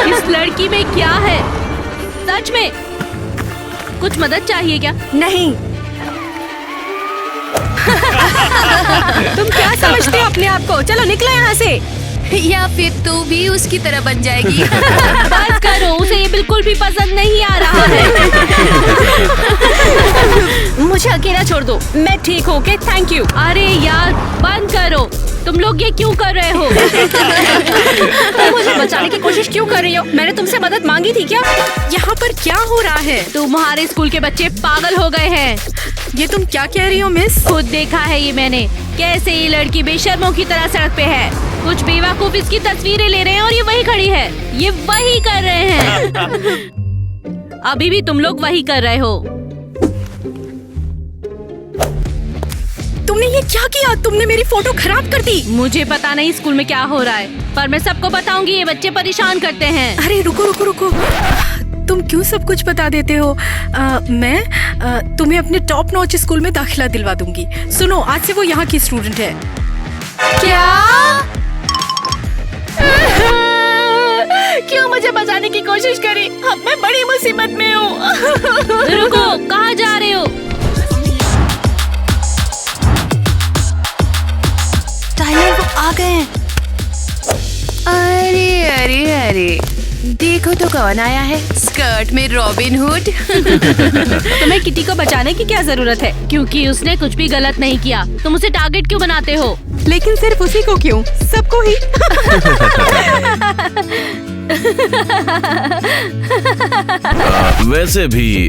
इस लड़की में क्या है? सच में कुछ मदद चाहिए क्या? नहीं। तुम क्या समझते हो अपने आप को? चलो निकलो यहाँ से। या फिर तू भी उसकी तरह बन जाएगी। बस करो, उसे ये बिल्कुल भी पसंद नहीं आ रहा है। मुझे अकेला छोड़ दो, मैं ठीक हूँ। Okay, thank you. अरे यार बंद करो, तुम लोग ये क्यों कर रहे हो? तुम मुझे बचाने की कोशिश क्यों कर रही हो? मैंने तुमसे मदद मांगी थी क्या? यहाँ पर क्या हो रहा है? तुम्हारे स्कूल के बच्चे पागल हो गए हैं। ये तुम क्या कह रही हो मिस? खुद देखा है ये मैंने, कैसे ये लड़की बेशर्मों की तरह सड़क पे है। कुछ बेवकूफ इसकी तस्वीरें ले रहे हैं और ये वही खड़ी है। ये वही कर रहे हैं। अभी भी तुम लोग वही कर रहे हो। तुमने ये क्या किया? तुमने मेरी फोटो खराब कर दी। मुझे पता नहीं स्कूल में क्या हो रहा है, पर मैं सबको बताऊंगी। ये बच्चे परेशान करते हैं। अरे रुको रुको रुको, तुम क्यों सब कुछ बता देते हो? मैं तुम्हें अपने टॉप नॉच स्कूल में दाखिला दिलवा दूंगी। सुनो, आज से वो यहाँ की स्टूडेंट है। क्या? क्यों मुझे बचाने की कोशिश करी? अब मैं बड़ी मुसीबत में हूँ। रुको, कहाँ जा रहे हो? टाइलर, वो आ गए हैं। अरे अरे अरे, देखो तो कौन आया है, स्कर्ट में रॉबिन हुड। तुम्हें किटी को बचाने की क्या जरूरत है? क्योंकि उसने कुछ भी गलत नहीं किया। तुम उसे टारगेट क्यों बनाते हो? लेकिन सिर्फ उसी को क्यों? सबको ही। वैसे भी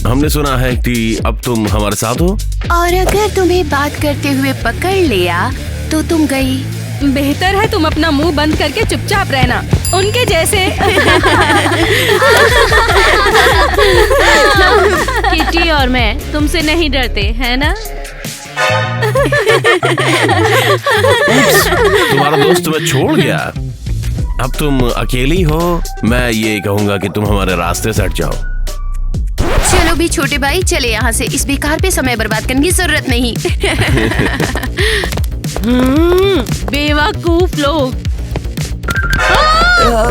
हमने सुना है कि अब तुम हमारे साथ हो। और अगर तुम्हें बात करते हुए पकड़ लिया तो तुम गई। बेहतर है तुम अपना मुंह बंद करके चुपचाप रहना, उनके जैसे। किटी और मैं तुमसे नहीं डरते, है ना? तुम्हारा दोस्त तुम्हें छोड़ गया, अब तुम अकेली हो। मैं ये कहूँगा कि तुम हमारे रास्ते से हट जाओ। चलो भी छोटे भाई, चले यहाँ से। इस बेकार पे समय बर्बाद करने की जरूरत नहीं। बेवकूफ लोग।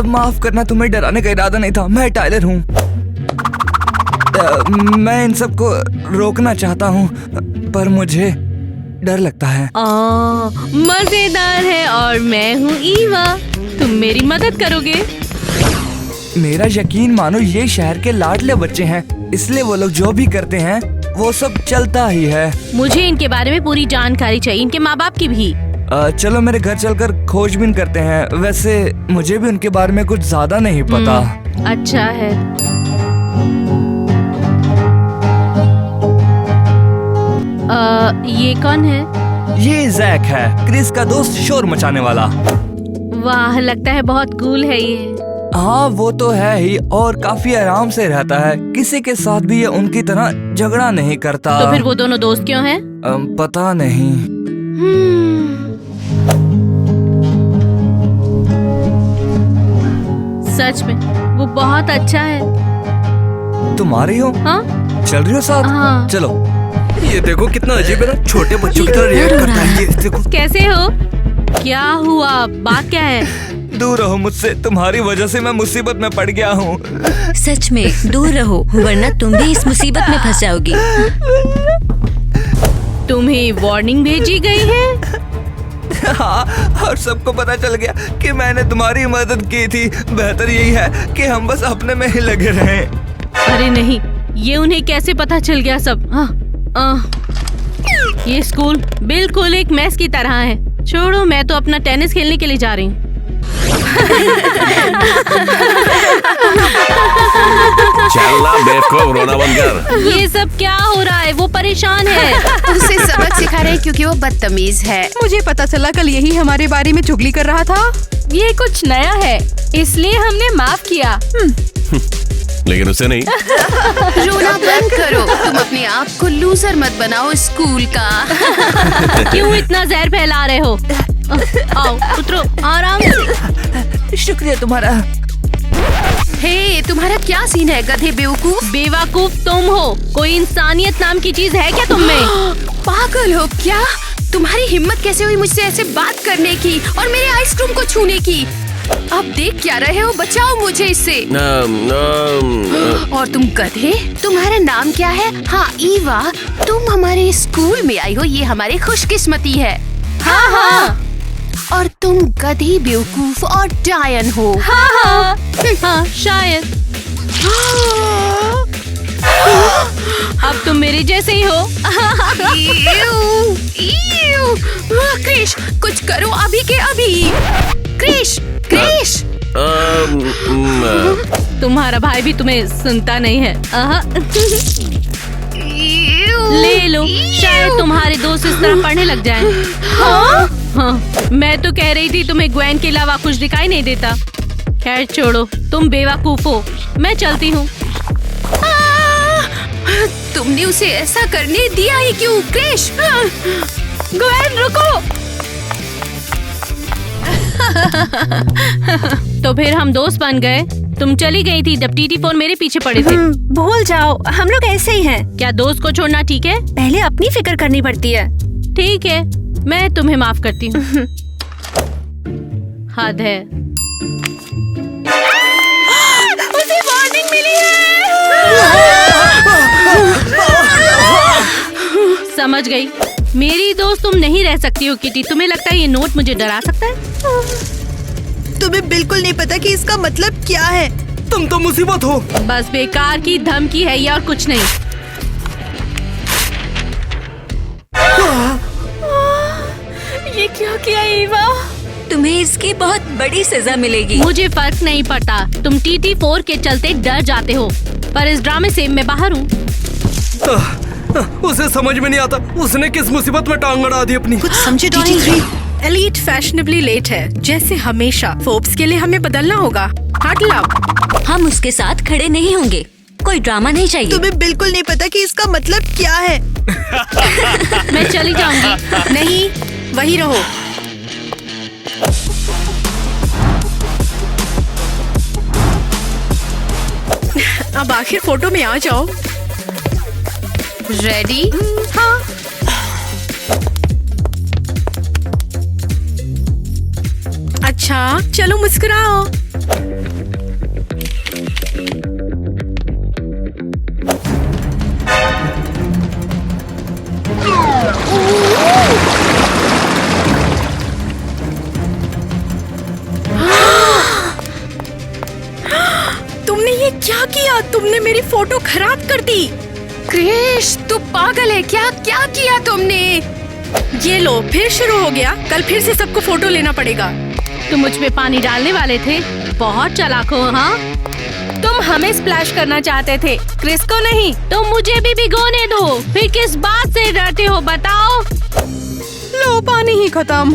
माफ करना, तुम्हें डराने का इरादा नहीं था। मैं टाइलर हूँ। मैं इन सबको रोकना चाहता हूँ, पर मुझे डर लगता है। मजेदार है। और मैं हूँ ईवा, तुम मेरी मदद करोगे? मेरा यकीन मानो, ये शहर के लाडले बच्चे हैं, इसलिए वो लोग जो भी करते हैं वो सब चलता ही है। मुझे इनके बारे में पूरी जानकारी चाहिए, इनके माँ बाप की भी। चलो मेरे घर चलकर खोजबीन करते हैं। वैसे मुझे भी उनके बारे में कुछ ज्यादा नहीं पता। अच्छा है। ये कौन है? ये जैक है, क्रिस का दोस्त, शोर मचाने वाला। वाह, लगता है बहुत कूल है ये। हाँ वो तो है ही, और काफी आराम से रहता है। किसी के साथ भी ये उनकी तरह झगड़ा नहीं करता। तो फिर वो दोनों दोस्त क्यों हैं? पता नहीं। सच में वो बहुत अच्छा है। तुम आ रही हो? हाँ? चल रही हो साथ? हाँ। चलो। ये देखो कितना अजीब है ना, छोटे बच्चों की तरह रिएक्ट करता है। ये देखो। कैसे हो? क्या हुआ? बात क्या है? दूर रहो मुझसे, तुम्हारी वजह से मैं मुसीबत में पड़ गया हूँ। सच में दूर रहो, वरना तुम भी इस मुसीबत में फंस जाओगी। तुम्हें वार्निंग भेजी गई है? हाँ, और सबको पता चल गया कि मैंने तुम्हारी मदद की थी। बेहतर यही है कि हम बस अपने में ही लगे रहें। अरे नहीं, ये उन्हें कैसे पता चल गया सब? ये स्कूल बिल्कुल एक मैस की तरह है। छोड़ो, मैं तो अपना टेनिस खेलने के लिए जा रही हूँ। चलना बेवकूफ, रोना बंद कर। ये सब क्या हो रहा है? वो परेशान है। उसे सबक सिखा रहे हैं क्योंकि वो बदतमीज है। मुझे पता चला कल यही हमारे बारे में चुगली कर रहा था। ये कुछ नया है, इसलिए हमने माफ किया। लेकिन उसे नहीं। रोना बंद करो, तुम अपने आप को लूजर मत बनाओ स्कूल का। क्यों इतना जहर फैला रहे हो? आओ उतरो आराम से। शुक्रिया तुम्हारा। हे, तुम्हारा क्या सीन है गधे बेवकूफ? बेवकूफ तुम हो। कोई इंसानियत नाम की चीज है क्या तुम में? पागल हो क्या? तुम्हारी हिम्मत कैसे हुई मुझसे ऐसे बात करने की और मेरे आइसक्रीम को छूने की? अब देख क्या रहे हो, बचाओ मुझे इससे। और तुम गधे, तुम्हारा नाम क्या है? हाँ ईवा, तुम हमारे स्कूल में आई हो, ये हमारी खुशकिस्मती है। हाँ हाँ और तुम गधी, बेवकूफ और डायन हो। हाँ हाँ हाँ शायद। अब तुम मेरे जैसे ही हो। क्रिश, कुछ करो अभी के अभी। क्रिश, क्रिश। तुम्हारा भाई भी तुम्हें सुनता नहीं है। ले लो, शायद तुम्हारे दोस्त इस तरह पढ़ने लग जाएं। हाँ, मैं तो कह रही थी तुम्हें ग्वेन के अलावा कुछ दिखाई नहीं देता। खैर छोड़ो, तुम बेवकूफ हो, मैं चलती हूँ। तुमने उसे ऐसा करने दिया ही क्यों? क्रिश, ग्वेन रुको। तो फिर हम दोस्त बन गए। तुम चली गई थी जब टीटी फोन मेरे पीछे पड़े थे। भूल जाओ, हम लोग ऐसे ही हैं। क्या दोस्त को छोड़ना ठीक है? पहले अपनी फिक्र करनी पड़ती है। ठीक है, मैं तुम्हें माफ करती हूँ। हद है। उसे वार्निंग मिली है। समझ गई। मेरी दोस्त तुम नहीं रह सकती हो किटी। तुम्हें लगता है ये नोट मुझे डरा सकता है? तुम्हें बिल्कुल नहीं पता कि इसका मतलब क्या है। तुम तो मुसीबत हो। बस बेकार की धमकी है ये और कुछ नहीं। ये क्या किया ईवा? तुम्हें इसकी बहुत बड़ी सजा मिलेगी। मुझे फर्क नहीं पड़ता, तुम TT4 के चलते डर जाते हो, पर इस ड्रामे से मैं बाहर हूँ। उसे समझ में नहीं आता उसने किस मुसीबत में टांग अड़ा दी अपनी। कुछ समझे TT3? एलीट फैशनेबली लेट है, जैसे हमेशा। फोर्ब्स के लिए हमें बदलना होगा। हट लव। हम उसके साथ खड़े नहीं होंगे। कोई ड्रामा नहीं चाहिए। तुम्हें बिल्कुल नहीं पता कि इसका मतलब क्या है। मैं चली जाऊंगी। नहीं, वही रहो। अब आखिर फोटो में आ जाओ। रेडी? हाँ। अच्छा, चलो मुस्कुराओ। तुमने ये क्या किया? तुमने मेरी फोटो खराब कर दी। क्रिश, तू पागल है क्या? क्या किया तुमने? ये लो, फिर शुरू हो गया। कल फिर से सबको फोटो लेना पड़ेगा। तुम मुझ पे पानी डालने वाले थे। बहुत चालाक हो। हाँ, तुम हमें स्प्लैश करना चाहते थे, क्रिस को नहीं। तो मुझे भी भिगोने दो। फिर किस बात से डरते हो बताओ? लो, पानी ही खत्म।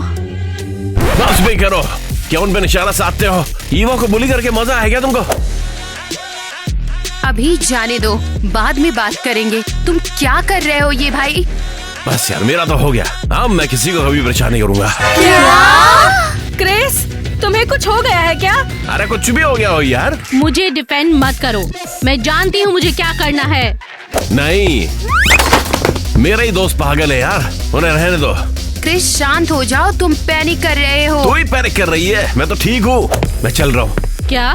बस भी करो, क्या उन पे निशाना साधते हो? ईवा को बुली करके मजा है क्या तुमको? अभी जाने दो, बाद में बात करेंगे। तुम क्या कर रहे हो ये भाई? बस यार, मेरा तो हो गया। अब मैं किसी को कभी परेशान नहीं करूंगा। क्रिस, तुम्हें कुछ हो गया है क्या? अरे कुछ भी हो गया हो यार। मुझे डिफेंड मत करो, मैं जानती हूँ मुझे क्या करना है। नहीं, मेरा ही दोस्त पागल है यार, उन्हें रहने दो। क्रिस शांत हो जाओ, तुम पैनिक कर रहे हो। तू ही पैनिक कर रही है, मैं तो ठीक हूँ। मैं चल रहा हूँ। क्या?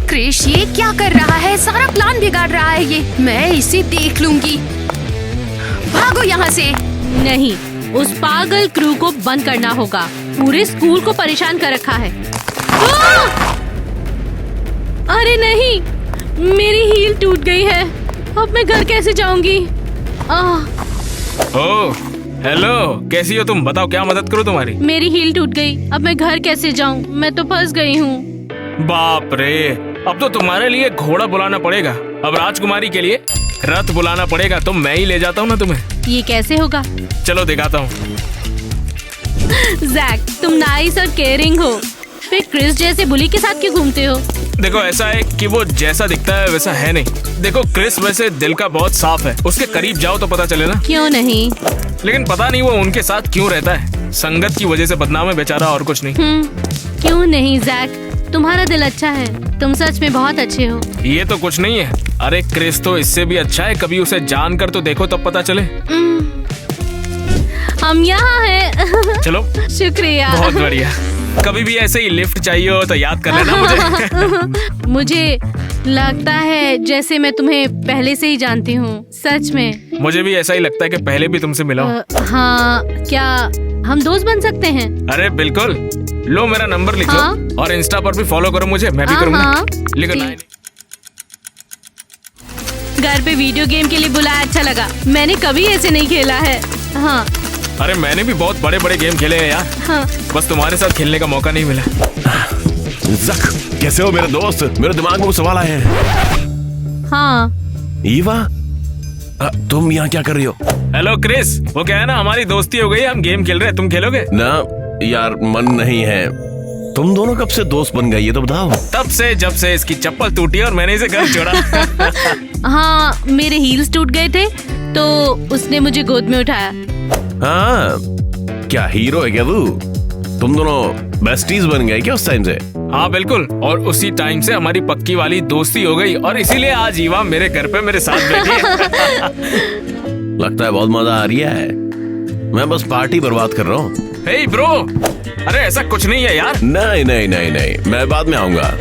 क्रिश, ये क्या कर रहा है? सारा प्लान बिगाड़ रहा है ये। मैं इसे देख लूंगी। भागो यहाँ से। नहीं, उस पागल क्रू को बंद करना होगा। पूरे स्कूल को परेशान कर रखा है। अरे नहीं, मेरी हील टूट गई है। अब मैं घर कैसे जाऊंगी? ओह, हेलो, कैसी हो तुम? बताओ क्या मदद करूं तुम्हारी? मेरी हील टूट गई, अब मैं घर कैसे जाऊं? मैं तो फंस गई हूँ। बाप रे, अब तो तुम्हारे लिए घोड़ा बुलाना पड़ेगा। अब राजकुमारी के लिए रथ बुलाना पड़ेगा। तो मैं ही ले जाता हूँ ना तुम्हें। ये कैसे होगा? चलो दिखाता हूँ। जैक, तुम नाइस और केयरिंग हो, फिर क्रिस जैसे बुली के साथ क्यों घूमते हो? देखो, ऐसा है कि वो जैसा दिखता है वैसा है नहीं। देखो, क्रिस वैसे दिल का बहुत साफ है। उसके करीब जाओ तो पता चले ना। क्यों नहीं? लेकिन पता नहीं वो उनके साथ क्यों रहता है। संगत की वजह से बदनाम है बेचारा, और कुछ नहीं। क्यों नहीं जैक? तुम्हारा दिल अच्छा है, तुम सच में बहुत अच्छे हो। ये तो कुछ नहीं है। अरे क्रिस तो इससे भी अच्छा है, कभी उसे जानकर तो देखो तब पता चले। हम यहाँ हैं। चलो शुक्रिया। बहुत बढ़िया। कभी भी ऐसे ही लिफ्ट चाहिए हो तो याद कर लेना मुझे। मुझे लगता है जैसे मैं तुम्हें पहले से ही जानती हूँ, सच में। मुझे भी ऐसा ही लगता है कि पहले भी तुमसे मिला हूँ। हाँ, क्या हम दोस्त बन सकते हैं? अरे बिल्कुल। लो मेरा नंबर लिख हाँ? लो और इंस्टा पर भी फॉलो करो मुझे, मैं भी हाँ, करूँगा। हाँ, लिखो ठीक। 9। घर पे वीडियो गेम के लिए बुलाया, अच्छा लगा। मैंने कभी ऐसे नहीं खेला है। हाँ अरे मैंने भी बहुत बड़े बड़े गेम खेले हैं यार। हाँ। बस तुम्हारे साथ खेलने का मौका नहीं मिला। जक, कैसे हो मेरे दोस्त? मेरे दिमाग में वो सवाल आए हैं। हाँ। ईवा, तुम यहाँ क्या कर रही हो? हेलो क्रिस, वो क्या है ना, हमारी दोस्ती हो गई, हम गेम खेल रहे हैं, तुम खेलोगे? ना यार, मन नहीं है। तुम दोनों कब से दोस्त बन गए ये तो बताओ। तब से जब से इसकी चप्पल टूटी और मैंने इसे घर छोड़ा। हाँ, मेरे हील्स टूट गए थे तो उसने मुझे गोद में उठाया। हाँ, क्या हीरो है क्या तू? तुम दोनों बेस्टीज बन गए क्या उस टाइम से? हाँ बिल्कुल, और उसी टाइम से हमारी पक्की वाली दोस्ती हो गई और इसीलिए आज ईवा मेरे घर पे मेरे साथ बैठी है। लगता है बहुत मजा आ रहा है। मैं बस पार्टी बर्बाद कर रहा हूँ। हे ब्रो, अरे ऐसा कुछ नहीं है यार। नहीं नहीं नहीं नहीं, मैं बाद में आऊंगा।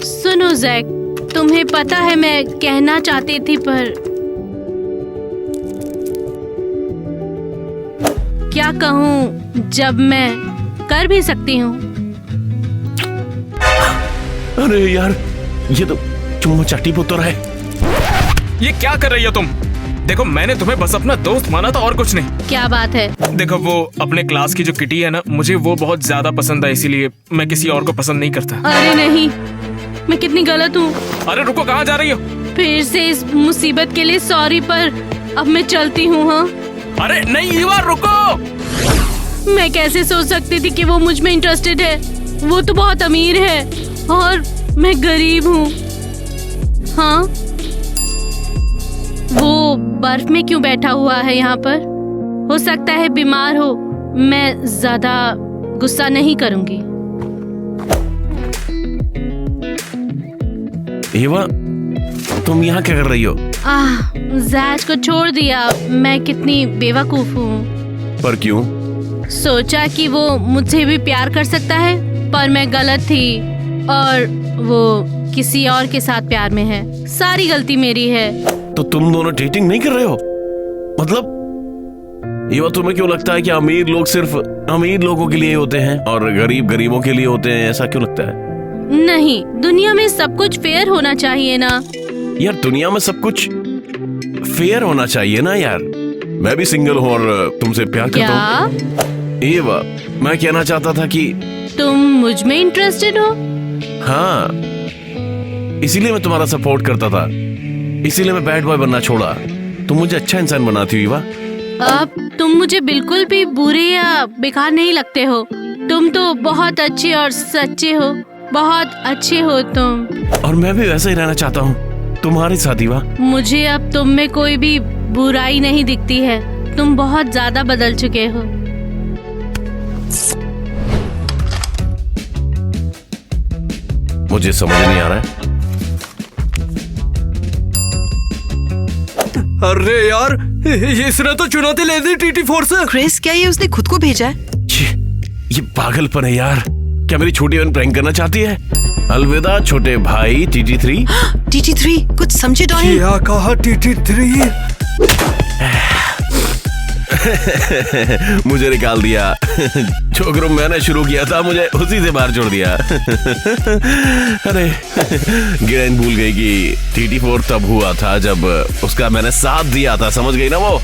सुनो जैक, तुम्हें पता है मैं कहना चाहती थी पर क्या कहूँ जब मैं कर भी सकती हूँ। अरे यार, ये तो चुम्मा चाटी पुत्र है। ये क्या कर रही हो तुम? देखो मैंने तुम्हें बस अपना दोस्त माना था और कुछ नहीं। क्या बात है? देखो वो अपने क्लास की जो किटी है ना, मुझे वो बहुत ज्यादा पसंद है, इसीलिए मैं किसी और को पसंद नहीं करता। अरे नहीं, मैं कितनी गलत हूँ। अरे रुको, कहाँ जा रही हो? फिर से इस मुसीबत के लिए सॉरी, पर अब मैं चलती हूँ। हाँ, अरे नहीं ईवा, रुको। मैं कैसे सोच सकती थी कि वो मुझ में इंटरेस्टेड है। वो तो बहुत अमीर है और मैं गरीब हूँ। हाँ, वो बर्फ में क्यों बैठा हुआ है यहाँ पर? हो सकता है बीमार हो। मैं ज्यादा गुस्सा नहीं करूँगी। ईवा, तुम यहाँ क्या कर रही हो? जैज को छोड़ दिया। मैं कितनी बेवकूफ हूँ। पर क्यों? सोचा कि वो मुझसे भी प्यार कर सकता है, पर मैं गलत थी और वो किसी और के साथ प्यार में है। सारी गलती मेरी है। तो तुम दोनों डेटिंग नहीं कर रहे हो? मतलब ये बात तुम्हें क्यों लगता है कि अमीर लोग सिर्फ अमीर लोगों के लिए होते हैं और गरीब गरीबों के लिए होते हैं? ऐसा क्यों लगता है? नहीं, दुनिया में सब कुछ फेयर होना चाहिए ना। यार दुनिया में सब कुछ फेयर होना चाहिए ना यार। मैं भी सिंगल हूँ और तुमसे प्यार करता हूँ। एवा, मैं कहना चाहता था कि तुम मुझ में इंटरेस्टेड हो? हाँ, इसीलिए मैं तुम्हारा सपोर्ट करता था, इसीलिए मैं बैड बॉय बनना छोड़ा। तुम मुझे अच्छा इंसान बनाती हो ईवा। अब तुम मुझे बिल्कुल भी बुरे या बेकार नहीं लगते हो। तुम तो बहुत अच्छे और सच्चे हो। बहुत अच्छे हो तुम। और मैं भी वैसा ही रहना चाहता हूँ तुम्हारे साथ ईवा। मुझे अब तुम में कोई भी बुराई नहीं दिखती है। तुम बहुत ज्यादा बदल चुके हो। मुझे समझ नहीं आ रहा है। अरे यार, इसने तो चुनौती ले दी TT4 से। क्रिस, क्या ये उसने खुद को भेजा है? छी, ये पागलपन है यार। क्या मेरी छोटी बहन प्रैंक करना चाहती है? अलविदा छोटे भाई TT3। TT3, कुछ समझे डॉनी? क्या कहा TT3? मुझे निकाल दिया। जो ग्रुप मैंने शुरू किया था मुझे उसी से बाहर छोड़ दिया। अरे गिरैन भूल गई कि TT4 तब हुआ था जब उसका मैंने साथ दिया था, समझ गई ना वो?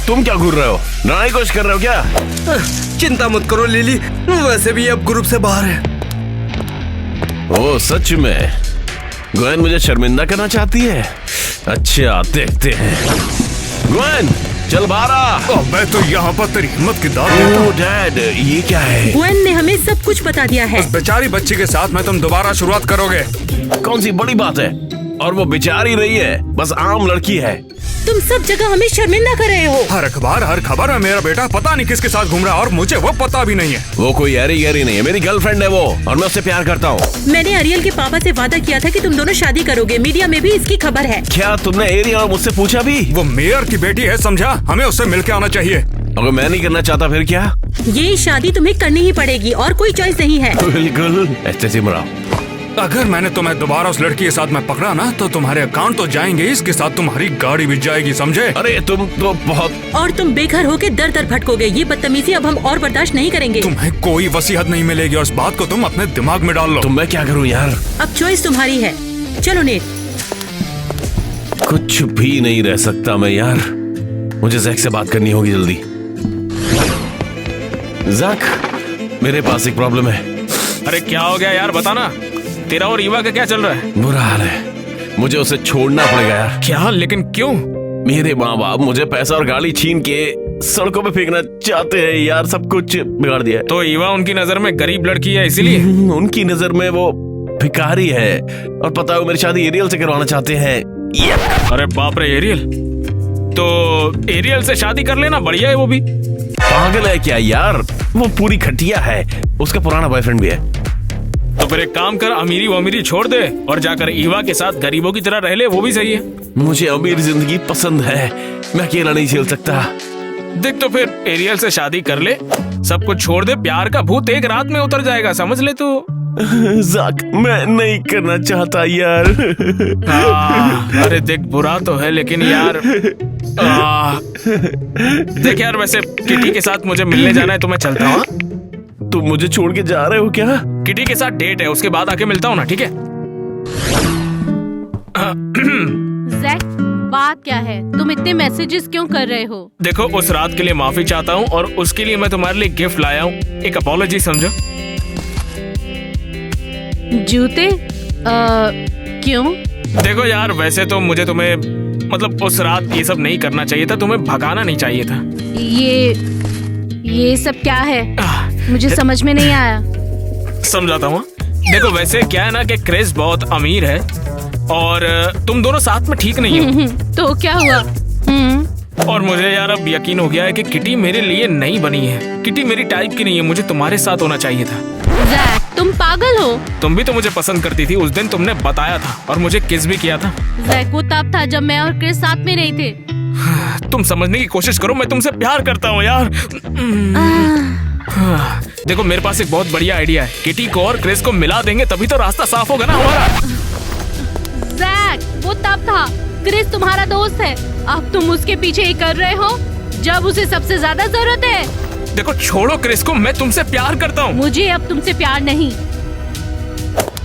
तुम क्या घूर रहे हो? लड़ाई कोशिश कर रहे हो क्या? चिंता मत करो लिली, वैसे भी अब ग्रुप से बाहर है। ओ सच में ग्वेन मुझे शर्मिंदा करना चाहती है? अच्छा देखते हैं। ग्वेन चल बाहर आ। मैं तो यहाँ पर तेरी हिम्मत की दाद देता हूँ। डैड ये क्या है? ग्वेन ने हमें सब कुछ बता दिया है। उस बेचारी बच्ची के साथ में तुम दोबारा शुरुआत करोगे? कौन सी बड़ी बात है? और वो बेचारी रही है, बस आम लड़की है। तुम सब जगह हमें शर्मिंदा कर रहे हो। हर अखबार हर खबर में मेरा बेटा पता नहीं किसके साथ घूम रहा है और मुझे वो पता भी नहीं है। वो कोई यारी गहरी नहीं है, मेरी गर्लफ्रेंड है वो, और मैं उससे प्यार करता हूँ। मैंने अरियल के पापा से वादा किया था कि तुम दोनों शादी करोगे, मीडिया में भी इसकी खबर है। क्या तुमने एरियल और मुझसे पूछा भी? वो मेयर की बेटी है, समझा? हमें उससे मिलके आना चाहिए। अगर मैं नहीं करना चाहता फिर क्या? ये शादी तुम्हें करनी ही पड़ेगी और कोई चॉइस नहीं है। बिल्कुल ऐसे सिमरा। अगर मैंने तुम्हें दोबारा उस लड़की के साथ में पकड़ा ना तो तुम्हारे अकाउंट तो जाएंगे, इसके साथ तुम्हारी गाड़ी भी जाएगी, समझे? अरे तुम तो बहुत। और तुम बेघर होके दर दर भटकोगे। ये बदतमीजी अब हम और बर्दाश्त नहीं करेंगे। तुम्हें कोई वसीयत नहीं मिलेगी और इस बात को तुम अपने दिमाग में डाल लो। तो मैं क्या करूं यार? अब चॉइस तुम्हारी है। चलो नेट। कुछ भी नहीं रह सकता मैं यार, मुझे जैक से बात करनी होगी जल्दी। जैक, मेरे पास एक प्रॉब्लम है। अरे क्या हो गया यार, बताना। तेरा और ईवा का क्या चल रहा है? बुरा हाल है, मुझे उसे छोड़ना पड़ेगा यार। क्या? लेकिन क्यों? मेरे माँ बाप मुझे पैसा और गाड़ी छीन के सड़कों पे फेंकना चाहते हैं यार, सब कुछ बिगाड़ दिया है। तो ईवा उनकी नजर में गरीब लड़की है इसीलिए? उनकी नजर में वो भिखारी है, और पता है वो मेरी शादी एरियल से करवाना चाहते हैं। अरे बाप रे, एरियल? तो एरियल से शादी कर लेना, बढ़िया है वो भी। पागल है क्या यार, वो पूरी घटिया है, उसका पुराना बॉयफ्रेंड भी है। तो फिर एक काम कर, अमीरी वमीरी छोड़ दे और जाकर ईवा के साथ गरीबों की तरह रह ले, वो भी सही है। मुझे अमीर जिंदगी पसंद है, मैं अकेला नहीं झेल सकता। देख तो फिर एरियल से शादी कर ले, सब कुछ छोड़ दे, प्यार का भूत एक रात में उतर जाएगा, समझ ले तू। ज़ाक, मैं नहीं करना चाहता यार। अरे देख, बुरा तो है लेकिन यार देख यार, वैसे किटी के साथ मुझे मिलने जाना है तो मैं चलता हूँ। तुम मुझे छोड़ के जा रहे हो क्या? किटी के साथ डेट है, उसके बाद आके मिलता हूँ ना, ठीक है? जैक, बात क्या है? तुम इतने मैसेजेस क्यों कर रहे हो? देखो, उस रात के लिए माफी चाहता हूँ और उसके लिए मैं तुम्हारे लिए गिफ्ट लाया हूँ, एक अपॉलॉजी समझो। जूते? क्यों? देखो यार, वैसे तो मुझे तुम्हें मतलब उस रात ये सब नहीं करना चाहिए था, तुम्हें भगाना नहीं चाहिए था। ये सब क्या है? मुझे समझ में नहीं आया। समझाता हूँ। देखो, वैसे क्या है ना कि क्रिस बहुत अमीर है और तुम दोनों साथ में ठीक नहीं हो। तो क्या हुआ? और मुझे यार अब यकीन हो गया है कि किटी मेरे लिए नहीं बनी है, किटी मेरी टाइप की नहीं है, मुझे तुम्हारे साथ होना चाहिए था। जैक, तुम पागल हो। तुम भी तो मुझे पसंद करती थी, उस दिन तुमने बताया था और मुझे किस भी किया था। जैक, वो तब था जब मैं और क्रिस साथ में नहीं थे। तुम समझने की कोशिश करो, मैं तुमसे प्यार करता हूँ यार। देखो, मेरे पास एक बहुत बढ़िया आइडिया है, किटी को और क्रिस को मिला देंगे तभी तो रास्ता साफ होगा ना हमारा। जैक, वो तब था, क्रिस तुम्हारा दोस्त है, अब तुम उसके पीछे ही कर रहे हो जब उसे सबसे ज्यादा जरूरत है। देखो, छोड़ो क्रिस को, मैं तुमसे प्यार करता हूँ। मुझे अब तुमसे प्यार नहीं,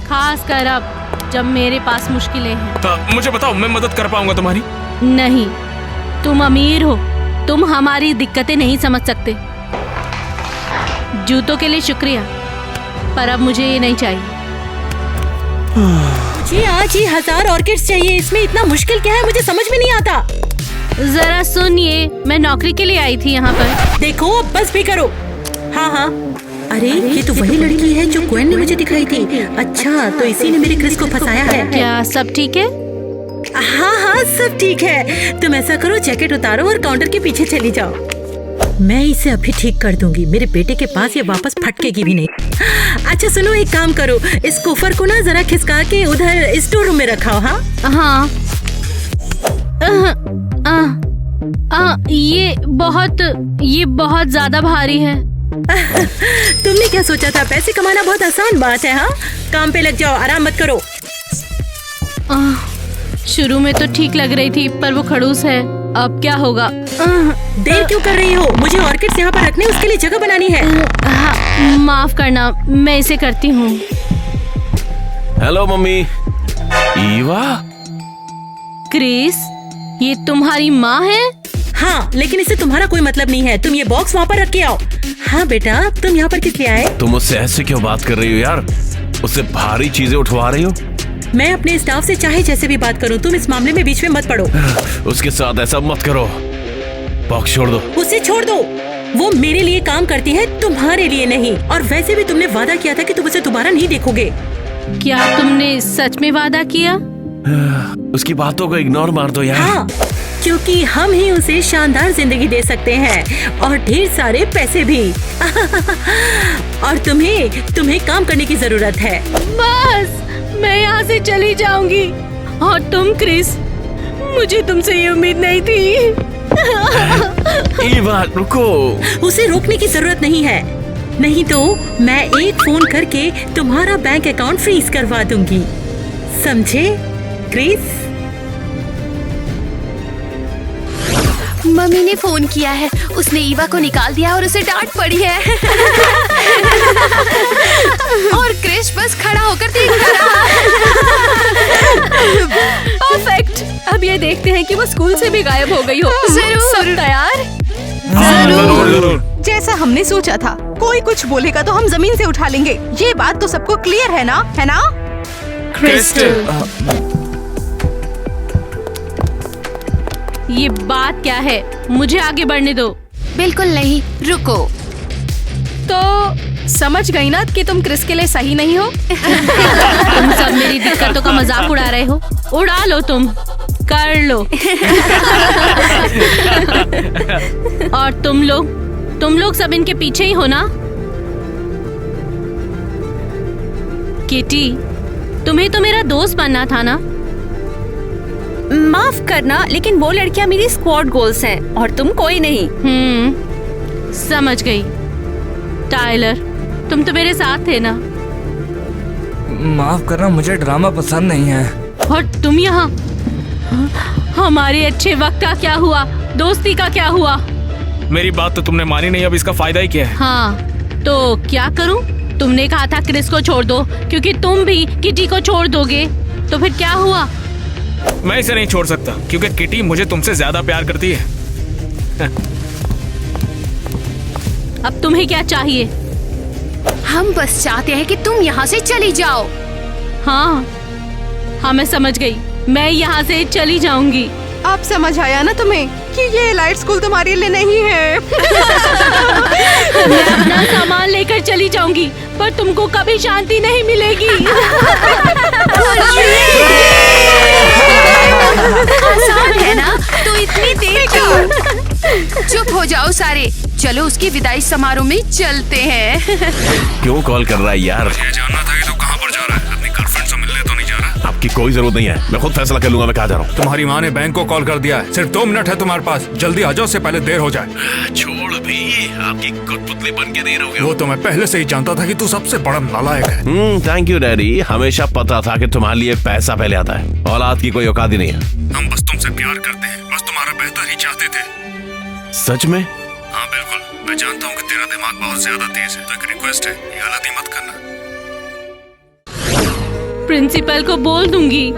खास कर अब जब मेरे पास मुश्किलें हैं। मुझे बताओ, मैं मदद कर पाऊंगा तुम्हारी? नहीं, तुम अमीर हो, तुम हमारी दिक्कतें नहीं समझ सकते। जूतों के लिए शुक्रिया, पर अब मुझे ये नहीं चाहिए। जी आज ही 1000 ऑर्किड्स चाहिए, इसमें इतना मुश्किल क्या है, मुझे समझ में नहीं आता। जरा सुनिए, मैं नौकरी के लिए आई थी यहाँ पर। देखो, अब बस भी करो। हाँ, अरे ये तो वही लड़की है जो ग्वेन ने मुझे दिखाई थी। अच्छा, तो इसी ने मेरे क्रिस को फंसाया है। क्या सब ठीक है? हाँ, सब ठीक है। तुम ऐसा करो, जैकेट उतारो और काउंटर के पीछे चली जाओ। मैं इसे अभी ठीक कर दूंगी, मेरे बेटे के पास ये वापस फटकेगी भी नहीं। अच्छा सुनो, एक काम करो, इस कुफर को ना जरा खिसका के उधर स्टोर रूम में रखाओ। हाँ, ये बहुत ज्यादा भारी है। तुमने क्या सोचा था, पैसे कमाना बहुत आसान बात है। हाँ, काम पे लग जाओ, आराम मत करो। शुरू में तो ठीक लग रही थी, पर वो खड़ूस है, अब क्या होगा? देर क्यों कर रही हो? मुझे ऑर्किड्स यहाँ पर रखने, उसके लिए जगह बनानी है। माफ करना, मैं इसे करती हूँ। Hello mummy. ईवा? क्रिस, ये तुम्हारी माँ है? हाँ, लेकिन इससे तुम्हारा कोई मतलब नहीं है। तुम ये बॉक्स वहाँ पर रख के आओ। हाँ बेटा, तुम यहाँ पर किस लिए आए? तुम उससे ऐसे क्यों बात कर रही हो यार? उससे भारी चीजें उठवा रही हो। मैं अपने स्टाफ से चाहे जैसे भी बात करूं, तुम इस मामले में बीच में मत पड़ो। उसके साथ ऐसा मत करो, बॉक्स छोड़ दो। उसे छोड़ दो, वो मेरे लिए काम करती है, तुम्हारे लिए नहीं। और वैसे भी तुमने वादा किया था कि तुम उसे दोबारा नहीं देखोगे। क्या तुमने सच में वादा किया? उसकी बातों को इग्नोर मार दो यार। हाँ, क्योंकि हम ही उसे शानदार जिंदगी दे सकते हैं और ढेर सारे पैसे भी। और तुम्हें काम करने की जरूरत है। बस मैं यहाँ से चली जाऊंगी। और तुम क्रिस, मुझे तुमसे ये उम्मीद नहीं थी। ईवा रुको। उसे रोकने की जरूरत नहीं है, नहीं तो मैं एक फोन करके तुम्हारा बैंक अकाउंट फ्रीज करवा दूंगी, समझे क्रिस? मम्मी ने फोन किया है, उसने ईवा को निकाल दिया और उसे डांट पड़ी है। और क्रिश बस खड़ा होकर देखता रहा। परफेक्ट। अब ये देखते हैं कि वो स्कूल से भी गायब हो गई हो। जरूर। सब तैयार? जरूर। जैसा हमने सोचा था, कोई कुछ बोलेगा तो हम जमीन से उठा लेंगे। ये बात तो सबको क्लियर है ना? क्रिस्टल, ये बात क्या है? मुझे आगे बढ़ने दो। बिल्कुल नहीं, रुको। तो समझ गई ना कि तुम क्रिस के लिए सही नहीं हो। तुम सब मेरी दिक्कतों का मजाक उड़ा रहे हो। उड़ा लो, तुम कर लो। और तुम लोग सब इनके पीछे ही हो ना? किटी, तुम्हें तो मेरा दोस्त बनना था ना? माफ करना, लेकिन वो लड़कियां मेरी स्क्वाड गोल्स हैं और तुम कोई नहीं। समझ गई। टाइलर, तुम तो मेरे साथ थे ना? माफ करना, मुझे ड्रामा पसंद नहीं है। और तुम यहाँ? हमारे अच्छे वक्त का क्या हुआ? दोस्ती का क्या हुआ? मेरी बात तो तुमने मानी नहीं, अब इसका फायदा ही क्या है? हाँ, तो क्या करूं? तुमने कहा था क्रिस को छोड़ दो, क्योंकि तुम भी किटी को छोड़ दोगे। तो फिर क्या हुआ? मैं इसे नहीं छोड़ सकता, क्योंकि किटी मुझे तुमसे ज्यादा प्यार करती है। अब तुम्हें क्या चाहिए? हम बस चाहते हैं कि तुम यहाँ से चली जाओ। हाँ, मैं समझ गई। मैं यहाँ से चली जाऊंगी। अब समझ आया ना तुम्हें कि ये लाइट स्कूल तुम्हारे लिए नहीं है। मैं अपना सामान लेकर चली जाऊंगी, पर तुमको कभी शांति नहीं मिलेगी। आसान है ना? तो इतनी देर क्यों? चुप हो जाओ सारे, चलो उसकी विदाई समारोह में चलते हैं। क्यों कॉल कर रहा है यार? ये जानना था कि तू कहाँ पर जा रहा है। अपनी गर्लफ्रेंड से मिलने तो नहीं जा रहा? आपकी कोई जरूरत नहीं है, मैं खुद फैसला कर लूंगा मैं कहाँ जा रहा हूँ। तुम्हारी माँ ने बैंक को कॉल कर दिया है, सिर्फ 2 मिनट है तुम्हारे पास। जल्दी आ जाओ, से पहले देर हो जाए। छोड़ भी, आपकी कठपुतली बन के नहीं रहोगे। वो तो मैं पहले से ही जानता था कि तू सबसे बड़ा नालायक है। थैंक यू डैडी, हमेशा पता था कि तुम्हारे लिए पैसा पहले आता है। औलाद की कोई औकात ही नहीं है। हम बस तुमसे प्यार करते हैं, बस तुम्हारा बेहतर ही चाहते थे। सच में? हाँ बिल्कुल, मैं जानता हूँ कि तेरा दिमाग बहुत ज्यादा तेज है, तो एक रिक्वेस्ट है, ये गलती मत करना। प्रिंसिपल को बोल दूंगी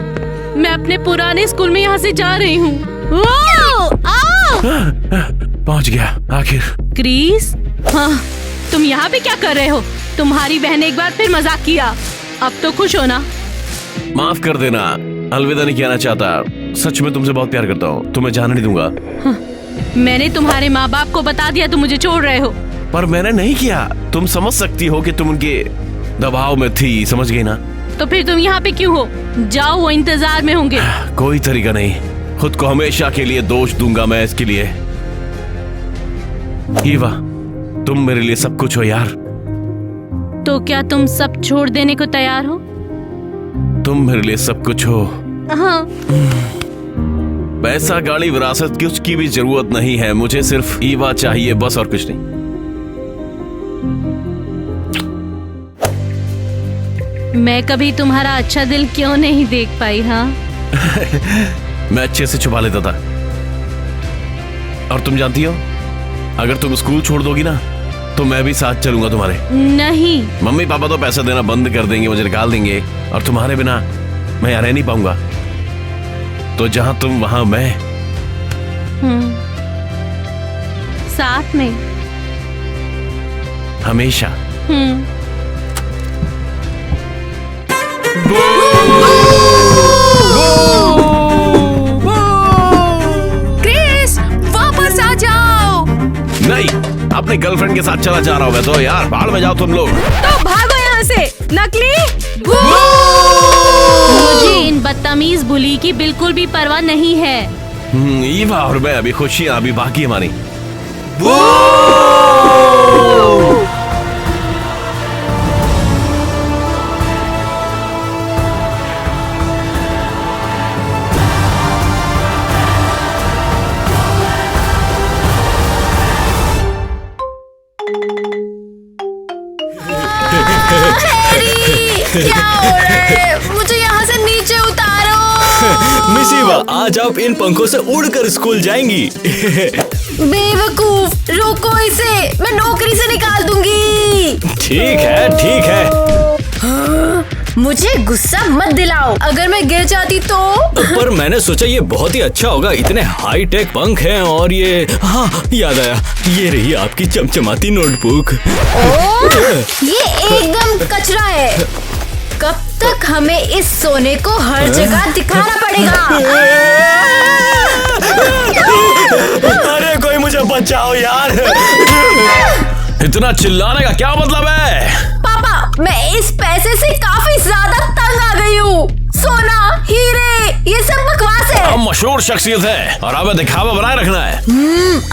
मैं अपने पुराने स्कूल में यहाँ से जा रही हूँ। पहुँच गया आखिर। क्रिस, हाँ, तुम यहाँ पे क्या कर रहे हो? तुम्हारी बहन ने एक बार फिर मजाक किया, अब तो खुश हो ना? माफ कर देना, अलविदा नहीं कहना चाहता। सच में तुमसे बहुत प्यार करता हूँ, तुम्हें जाने नहीं दूंगा। हाँ, मैंने तुम्हारे माँ बाप को बता दिया तुम मुझे छोड़ रहे हो। पर मैंने नहीं किया। तुम समझ सकती हो कि तुम उनके दबाव में थी, समझ गई ना? तो फिर तुम यहाँ पे क्यों हो? जाओ, वो इंतजार में होंगे। कोई तरीका नहीं, खुद को हमेशा के लिए दोष दूंगा मैं इसके लिए। ईवा, तुम मेरे लिए सब कुछ हो यार। तो क्या तुम सब छोड़ देने को तैयार हो? तुम मेरे लिए सब कुछ हो। हाँ। पैसा, गाड़ी, विरासत की उसकी भी जरूरत नहीं है, मुझे सिर्फ ईवा चाहिए बस, और कुछ नहीं। मैं कभी तुम्हारा अच्छा दिल क्यों नहीं देख पाई? हाँ। मैं अच्छे से छुपा लेता था। और तुम जानती हो, अगर तुम स्कूल छोड़ दोगी ना तो मैं भी साथ चलूंगा तुम्हारे। नहीं। मम्मी पापा तो पैसा देना बंद कर देंगे, मुझे निकाल देंगे, और तुम्हारे बिना मैं यहाँ रह नहीं पाऊंगा। तो जहां तुम वहां मैं। साथ में हमेशा। क्रिस, वापस आ जाओ। नहीं, अपने गर्लफ्रेंड के साथ चला जा रहा हूँ मैं तो। यार भाड़ में जाओ तुम लोग। तो भागो यहाँ से, नकली। मुझे इन बदतमीज बुली की बिल्कुल भी परवाह नहीं है। ईवा और मैं अभी खुशियां अभी बाकी है हमारी। क्या हो रहा है? मुझे यहाँ से नीचे उतारो। मिस ईवा, आज आप इन पंखों से उड़कर स्कूल जाएंगी। बेवकूफ, रोको इसे, मैं नौकरी से निकाल दूंगी। ठीक है, ठीक है। मुझे गुस्सा मत दिलाओ, अगर मैं गिर जाती तो। पर मैंने सोचा ये बहुत ही अच्छा होगा, इतने हाई टेक पंख हैं और ये, हाँ याद आया, ये रही आपकी चमचमाती नोटबुक। ये एकदम कचरा है। कब तक हमें इस सोने को हर जगह दिखाना पड़ेगा? अरे कोई मुझे बचाओ यार। इतना चिल्लाने का क्या मतलब है? पापा, मैं इस पैसे से काफी ज्यादा तंग आ गई हूँ। सोना, हीरे, ये सब बकवास है। हम मशहूर शख्सियत है और हमें दिखावा बनाए रखना है।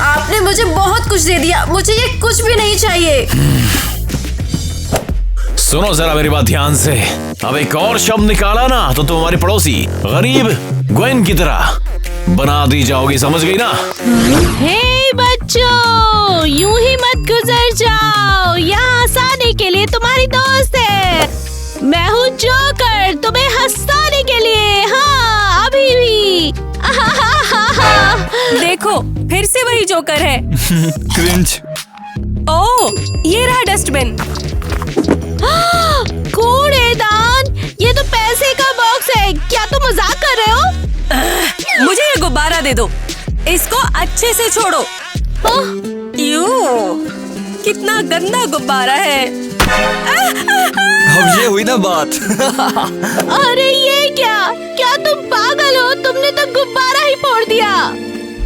आपने मुझे बहुत कुछ दे दिया, मुझे ये कुछ भी नहीं चाहिए। सुनो जरा मेरी बात ध्यान से, अब एक और शब्द निकाला ना तो तुम हमारी पड़ोसी गरीब ग्वेन की तरह बना दी जाओगी, समझ गई ना? हे बच्चों, यूं ही मत गुजर जाओ, यहाँ हंसाने के लिए तुम्हारी दोस्त है। मैं हूँ जोकर, तुम्हें हंसाने के लिए। हाँ, अभी भी। देखो, फिर से वही जोकर है। क्रिंज। ओह, ये रहा डस्टबिन। कूड़ेदान, ये तो पैसे का बॉक्स है। क्या तुम मजाक कर रहे हो? मुझे ये गुब्बारा दे दो, इसको अच्छे से छोड़ो। यू, कितना गंदा गुब्बारा है। अब ये हुई ना बात। अरे ये क्या तुम पागल हो? तुमने तो गुब्बारा ही फोड़ दिया।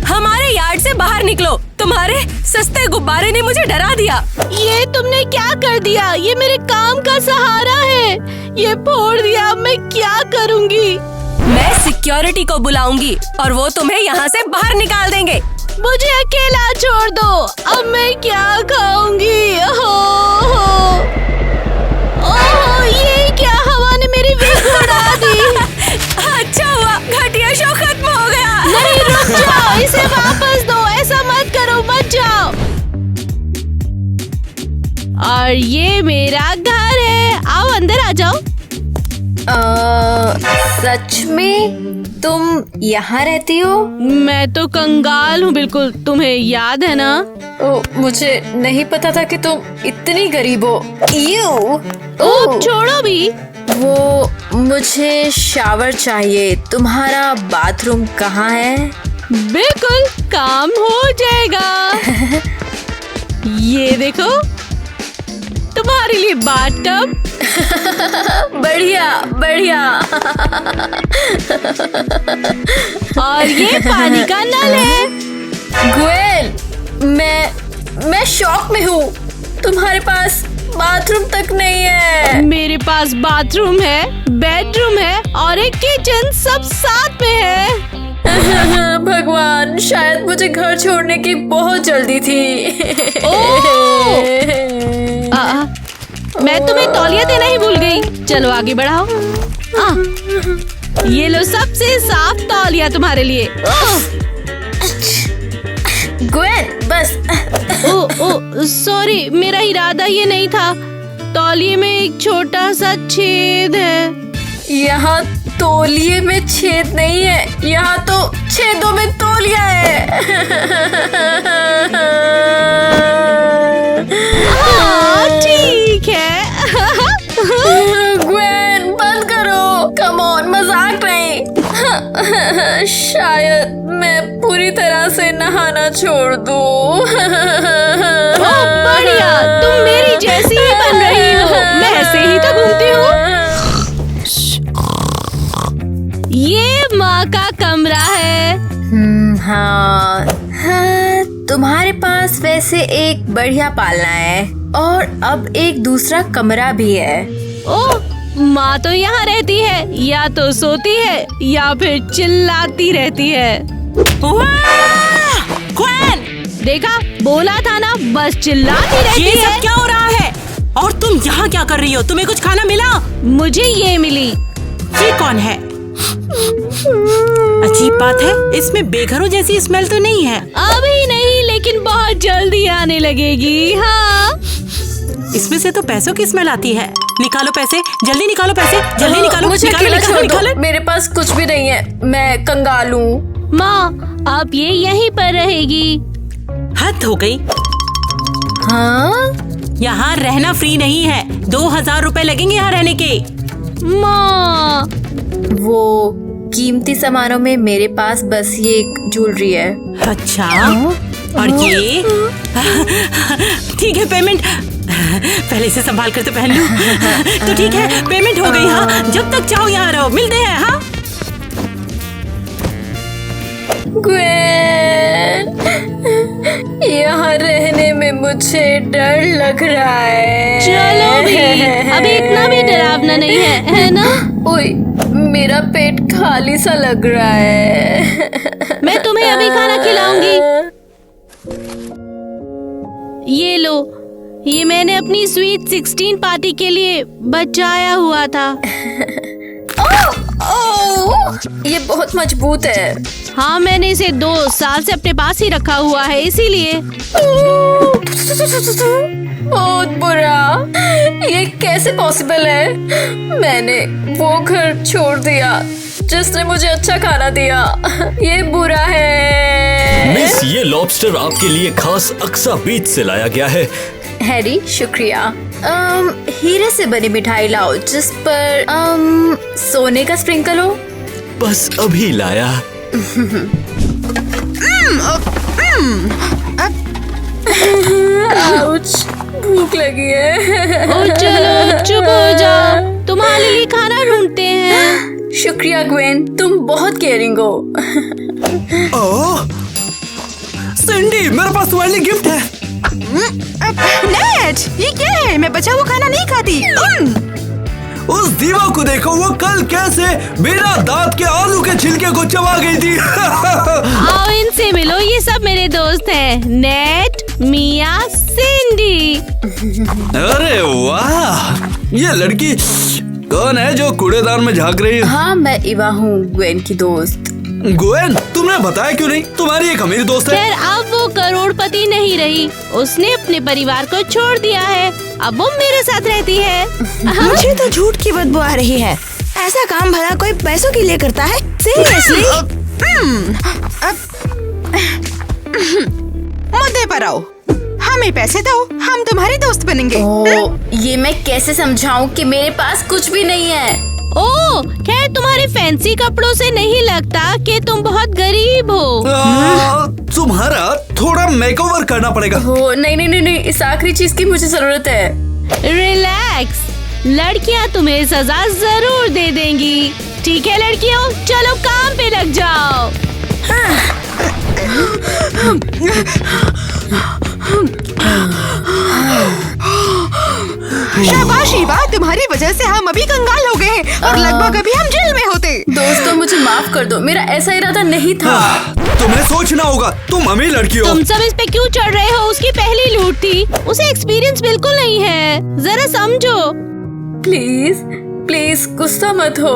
हमारे यार्ड से बाहर निकलो, तुम्हारे सस्ते गुब्बारे ने मुझे डरा दिया। ये तुमने क्या कर दिया? ये मेरे काम का सहारा है, ये फोड़ दिया। अब मैं क्या करूँगी? मैं सिक्योरिटी को बुलाऊंगी और वो तुम्हें यहाँ से बाहर निकाल देंगे। मुझे अकेला छोड़ दो, अब मैं क्या खाऊंगी? ओह, ये क्या? हवा ने मेरी विग उड़ा दी। अच्छा हुआ, घटिया शो खत्म हो गया। नहीं, रुक जाओ, इसे वापस दो। ऐसा मत करो, मत जाओ। और ये मेरा घर है, आओ अंदर आ जाओ। सच में तुम यहाँ रहती हो? मैं तो कंगाल हूँ बिल्कुल, तुम्हें याद है ना? मुझे नहीं पता था कि तुम इतनी गरीब हो। ओह, छोड़ो भी। वो, मुझे शावर चाहिए। तुम्हारा बाथरूम कहाँ है? बिल्कुल, काम हो जाएगा। ये देखो, तुम्हारे लिए बाथटब। बढ़िया बढ़िया। और ये पानी का नल है। ग्वेन, मैं शॉक में हूँ। तुम्हारे पास बाथरूम तक नहीं है। मेरे पास बाथरूम है, बेडरूम है और एक किचन, सब साथ में है। भगवान, शायद मुझे घर छोड़ने की बहुत जल्दी थी। मैं तुम्हें तौलिया देना ही भूल गई। चलो आगे बढ़ाओ। ये लो सबसे साफ तौलिया तुम्हारे लिए। ग्वेन, बस। ओ, सॉरी, मेरा इरादा ये नहीं था। तौलिए में एक छोटा सा छेद है। यहाँ तौलिए में छेद नहीं है, यहाँ तो छेदों में तौलिया है। ठीक है। ग्वेन, बंद करो। कम ऑन, मजाक नहीं। शायद मैं पूरी तरह से नहाना छोड़ दूं। बढ़िया, तुम मेरी जैसी ही बन रही हो। मैं ऐसे ही तो घूमती हूँ। ये माँ का कमरा है। हाँ, तुम्हारे पास वैसे एक बढ़िया पालना है और अब एक दूसरा कमरा भी है। ओह, माँ तो यहाँ रहती है, या तो सोती है या फिर चिल्लाती रहती है। ग्वेन, देखा, बोला था ना, बस चिल्लाती रहती ये सब है। क्या हो रहा है? और तुम यहाँ क्या कर रही हो? तुम्हें कुछ खाना मिला? मुझे ये मिली। ये कौन है? अजीब बात है, इसमें बेघरों जैसी स्मेल तो नहीं है। अभी नहीं, लेकिन बहुत जल्दी आने लगेगी। हाँ, इसमें से तो पैसों की स्मेल आती है। निकालो पैसे, जल्दी निकालो पैसे, जल्दी निकालो। मुझे निकालो, अकेला निकालो, छोड़ दो। निकालो। मेरे पास कुछ भी नहीं है, मैं कंगाल हूँ। माँ, अब ये यहीं पर रहेगी। हद हो गई। हाँ? यहाँ रहना फ्री नहीं है। 2000 रुपए लगेंगे यहाँ रहने के। माँ, वो कीमती सामानों में मेरे पास बस ये एक ज्वेलरी है। अच्छा, और ये? ठीक है, पेमेंट पहले से संभाल कर तो पहन लूं। तो ठीक है, पेमेंट हो गई। हाँ, जब तक चाहो यहाँ रहो, मिलते हैं। हाँ, ग्वेन, यहाँ रहने में मुझे डर लग रहा है। चलो भी, अभी इतना भी डरावना नहीं है ना? ओए, मेरा पेट खाली सा लग रहा है। मैं तुम्हें अभी खाना खिलाऊंगी। ये लो, ये मैंने अपनी स्वीट 16 पार्टी के लिए बचाया हुआ था। ओह, ये बहुत मजबूत है। हाँ, मैंने इसे 2 साल से अपने पास ही रखा हुआ है, इसीलिए। बहुत बुरा, ये कैसे पॉसिबल है? मैंने वो घर छोड़ दिया जिसने मुझे अच्छा खाना दिया। ये बुरा है। मिस, ये लॉबस्टर आपके लिए खास अक्सा बीच से लाया गया है। हैरी, शुक्रिया। हीरे से बनी मिठाई लाओ जिस पर सोने का स्प्रिंकल हो। बस अभी लाया। आउच, भूख लगी है। ओ चलो, चुप हो जाओ, तुम्हारे लिए खाना ढूंढते हैं। शुक्रिया ग्वेन, तुम बहुत केयरिंग हो। सिंडी, मेरे पास तुम्हारे लिए गिफ्ट है। नेट, ये क्या है? मैं बचा हुआ खाना नहीं खाती। उस दीवा को देखो, वो कल कैसे बिना दांत के आलू के छिलके को चबा गई थी। आओ इनसे मिलो, ये सब मेरे दोस्त हैं। नेट, मिया, सिंडी। अरे वाह, ये लड़की कौन है जो कूड़ेदान में झांक रही है? हाँ, मैं इवा हूँ, ग्वेन की दोस्त। ग्वेन, तुमने बताया क्यों नहीं? तुम्हारी एक अमीर दोस्त है। खैर, अब वो करोड़पति नहीं रही। उसने अपने परिवार को छोड़ दिया है। अब वो मेरे साथ रहती है। मुझे तो झूठ की बदबू आ रही है। ऐसा काम भला कोई पैसों के लिए करता है? सीरियसली? मुद्दे पर आओ, हमें पैसे दो, हम तुम्हारे दोस्त बनेंगे। ये मैं कैसे समझाऊं कि मेरे पास कुछ भी नहीं है। ओह, खैर तुम्हारे फैंसी कपड़ों से नहीं लगता कि तुम बहुत गरीब हो। तुम्हारा थोड़ा मेकओवर करना पड़ेगा। नहीं नहीं नहीं नहीं, इस आखिरी चीज की मुझे जरूरत है। रिलैक्स, लड़कियां तुम्हें सजा जरूर दे देंगी। ठीक है लड़कियों, चलो काम पे लग जाओ। शाबाश ईवा, तुम्हारी वजह से हम अभी कंगाल हो गए हैं और लगभग अभी हम जेल में होते। दोस्तों, मुझे माफ कर दो, मेरा ऐसा इरादा नहीं था। तुम्हें सोचना होगा, तुम अमीर लड़की हो। तुम सब इस पे क्यों चढ़ रहे हो? उसकी पहली लूट थी, उसे एक्सपीरियंस बिल्कुल नहीं है। जरा समझो। प्लीज प्लीज गुस्सा मत हो।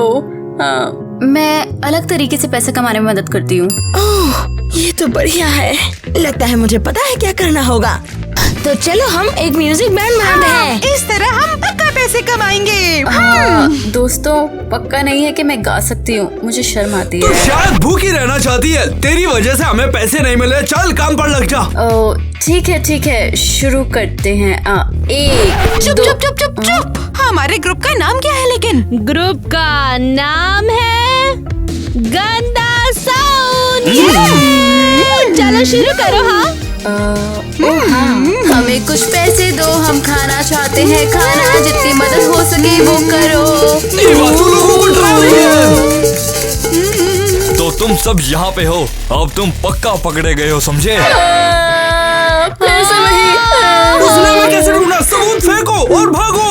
मैं अलग तरीके से पैसे कमाने में मदद करती हूँ। ओह, ये तो बढ़िया है। लगता है मुझे पता है क्या करना होगा। तो चलो हम एक म्यूजिक बैंड बनाते हैं। इस तरह हम पक्का पैसे कमाएंगे। दोस्तों, पक्का नहीं है कि मैं गा सकती हूँ, मुझे शर्म आती तू है। शायद भूखी रहना चाहती है। तेरी वजह से हमें पैसे नहीं मिले। चल काम पर लग जा। ठीक है, शुरू करते हैं। एक, चुप दो। चुप चुप चुप चुप। हमारे ग्रुप का नाम क्या है? लेकिन ग्रुप का नाम है गंदा साउंड। चलो शुरू करो। हाँ, हमें कुछ पैसे दो, हम खाना चाहते हैं। खाना, जितनी मदद हो सके वो करो। तो तुम सब यहाँ पे हो, अब तुम पक्का पकड़े गए हो, समझे? पैसे वही। उसने हमें कैसे ढूंढा? सबूत फेंको और भागो।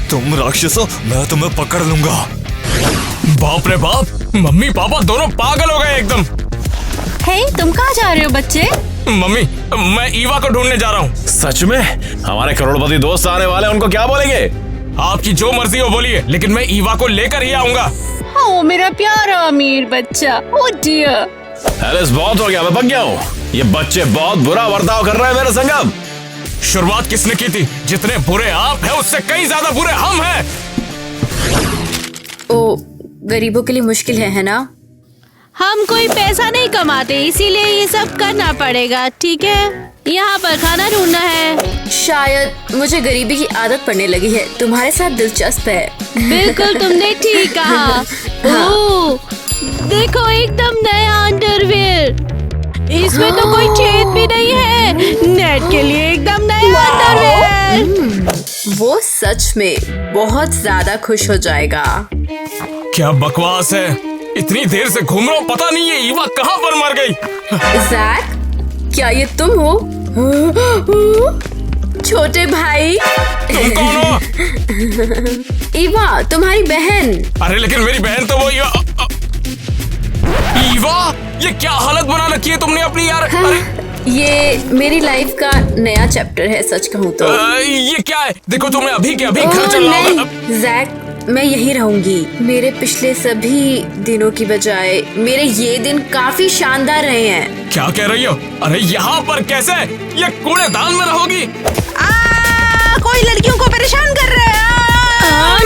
तुम राक्षस राक्षसों, मैं तुम्हें पकड़ लूंगा। बाप रे बाप, मम्मी पापा दोनों पागल हो गए एकदम। हे, तुम कहाँ जा रहे हो बच्चे? मम्मी, मैं ईवा को ढूंढने जा रहा हूँ। सच में? हमारे करोड़पति दोस्त आने वाले, उनको क्या बोलेंगे? आपकी जो मर्जी हो बोलिए, लेकिन मैं ईवा को लेकर ही आऊंगा। ओ मेरा प्यारा अमीर बच्चा, ओ डियर। एलिस, बहुत हो गया, मैं पक गया हूँ। ये बच्चे बहुत बुरा बर्ताव कर रहे हैं मेरे संग। अब शुरुआत किसने की थी? जितने बुरे आप हैं उससे कई ज्यादा बुरे हम हैं। ओ, गरीबों के लिए मुश्किल है ना? हम कोई पैसा नहीं कमाते, इसीलिए ये सब करना पड़ेगा, ठीक है? यहाँ पर खाना ढूंढना है। शायद मुझे गरीबी की आदत पड़ने लगी है। तुम्हारे साथ दिलचस्प है। बिल्कुल, तुमने ठीक कहा। ओह, देखो एकदम नया अंडरवियर। इसमें तो कोई छेद भी नहीं है। नेट के लिए एकदम नया अंडरवियर। वो सच में बहुत ज्यादा खुश हो जाएगा। क्या बकवास है, इतनी देर से घूम रहा हूँ, पता नहीं ये ईवा कहाँ पर मर गई। जैक, क्या ये तुम हो? छोटे भाई। तुम कौन हो? ईवा, तुम्हारी बहन। अरे लेकिन मेरी बहन तो वो ईवा, ये क्या हालत बना रखी है तुमने अपनी यार। अरे ये मेरी लाइफ का नया चैप्टर है, सच कहूँ तो। ये क्या है? देखो तुम्हें अभी के अभी घर चलना होगा। जैक, मैं यहीं रहूंगी। मेरे पिछले सभी दिनों की बजाय मेरे ये दिन काफी शानदार रहे हैं। क्या कह रही हो? अरे यहाँ पर कैसे? ये कूड़ेदान में रहोगी? कोई लड़कियों को परेशान कर रहा है।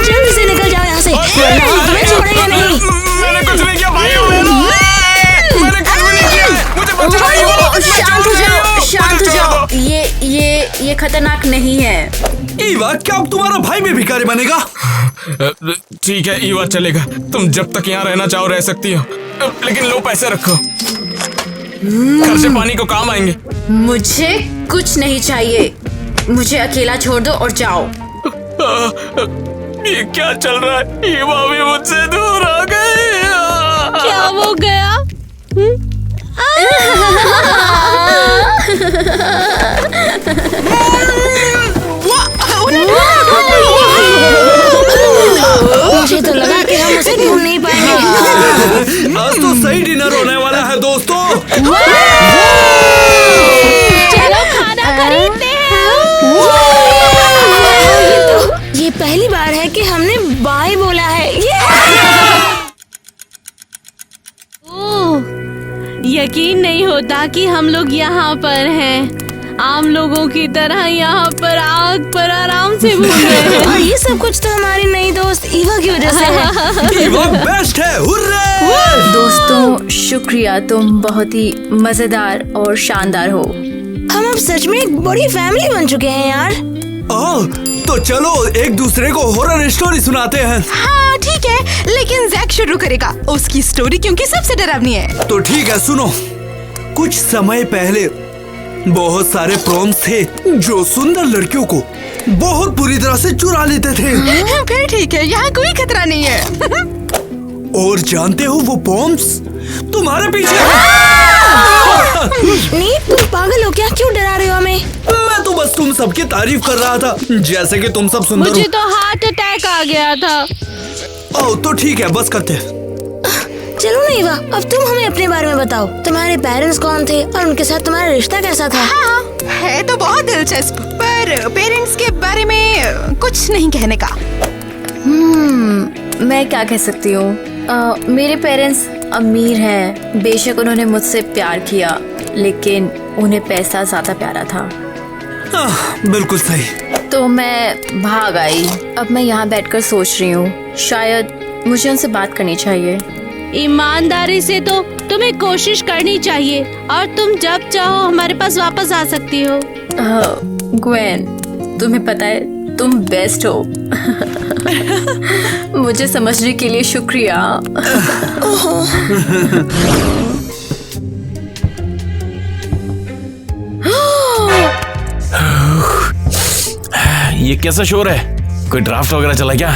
जल्दी से निकल जाओ यहाँ से, तुम्हें छोड़ेंगे नहीं। मैंने कुछ नहीं किया भाई, मैंने कुछ भी नहीं किया, मुझे बचाओ। शांत हो जाओ, शांत हो जाओ। ये खतरनाक नहीं है। ईवा, क्या अब तुम्हारा भाई भी भिखारी बनेगा? ठीक है ईवा, चलेगा। तुम जब तक यहाँ रहना चाहो रह सकती हो, लेकिन लो पैसे रखो, खर्चे पानी को काम आएंगे। मुझे कुछ नहीं चाहिए, मुझे अकेला छोड़ दो और जाओ। ये क्या चल रहा है? ईवा भी मुझसे दूर आ गई। क्या हो गया? मुझे तो लगा कि हम उसे ढूंढ नहीं पाएंगे। आज तो सही डिनर होने वाला है दोस्तों। चलो खाना खरीदते हैं। ये पहली बार है कि हमने बाय बोला है। यकीन नहीं होता कि हम लोग यहाँ पर हैं। आम लोगों की तरह यहाँ पर आग पर आराम से भूल रहे हैं। और ये सब कुछ तो हमारी नई दोस्त ईवा की वजह से है। ईवा बेस्ट है, हुर्रे! दोस्तों, शुक्रिया, तुम बहुत ही मजेदार और शानदार हो। हम अब सच में एक बड़ी फैमिली बन चुके हैं यार। तो चलो एक दूसरे को हॉरर स्टोरी सुनाते हैं। हाँ ठीक है, लेकिन जैक शुरू करेगा उसकी स्टोरी क्योंकि सबसे डरावनी है। तो ठीक है, सुनो। कुछ समय पहले बहुत सारे प्रॉम्स थे जो सुंदर लड़कियों को बहुत बुरी तरह से चुरा लेते थे। फिर ठीक है, यहाँ कोई खतरा नहीं है। और जानते हो वो प्रॉम्स तुम्हारे पीछे। नहीं, तुम पागल हो क्या? क्यों डरा रहे हो हमें? मैं तो बस तुम सबकी तारीफ कर रहा था, जैसे कि तुम सब सुंदर हो। मुझे तो हार्ट अटैक आ गया था। ओह, तो ठीक है, बस करते। चलो ना ईवा, अब तुम हमें अपने बारे में बताओ। तुम्हारे पेरेंट्स कौन थे और उनके साथ तुम्हारा रिश्ता कैसा था? हाँ, है तो बहुत दिलचस्प, पर पेरेंट्स के बारे में कुछ नहीं कहने का। मैं क्या कह सकती हूँ? मेरे पेरेंट्स अमीर हैं। बेशक उन्होंने मुझसे प्यार किया, लेकिन उन्हें पैसा ज्यादा प्यारा था। बिल्कुल सही। तो मैं भाग आई। अब मैं यहाँ बैठकर सोच रही हूँ, शायद मुझे उनसे बात करनी चाहिए। ईमानदारी से तो तुम्हें कोशिश करनी चाहिए, और तुम जब चाहो हमारे पास वापस आ सकती हो। ग्वेन, तुम्हें पता है तुम बेस्ट हो। मुझे समझने के लिए शुक्रिया। ये कैसा शोर है? कोई ड्राफ्ट वगैरह चला क्या?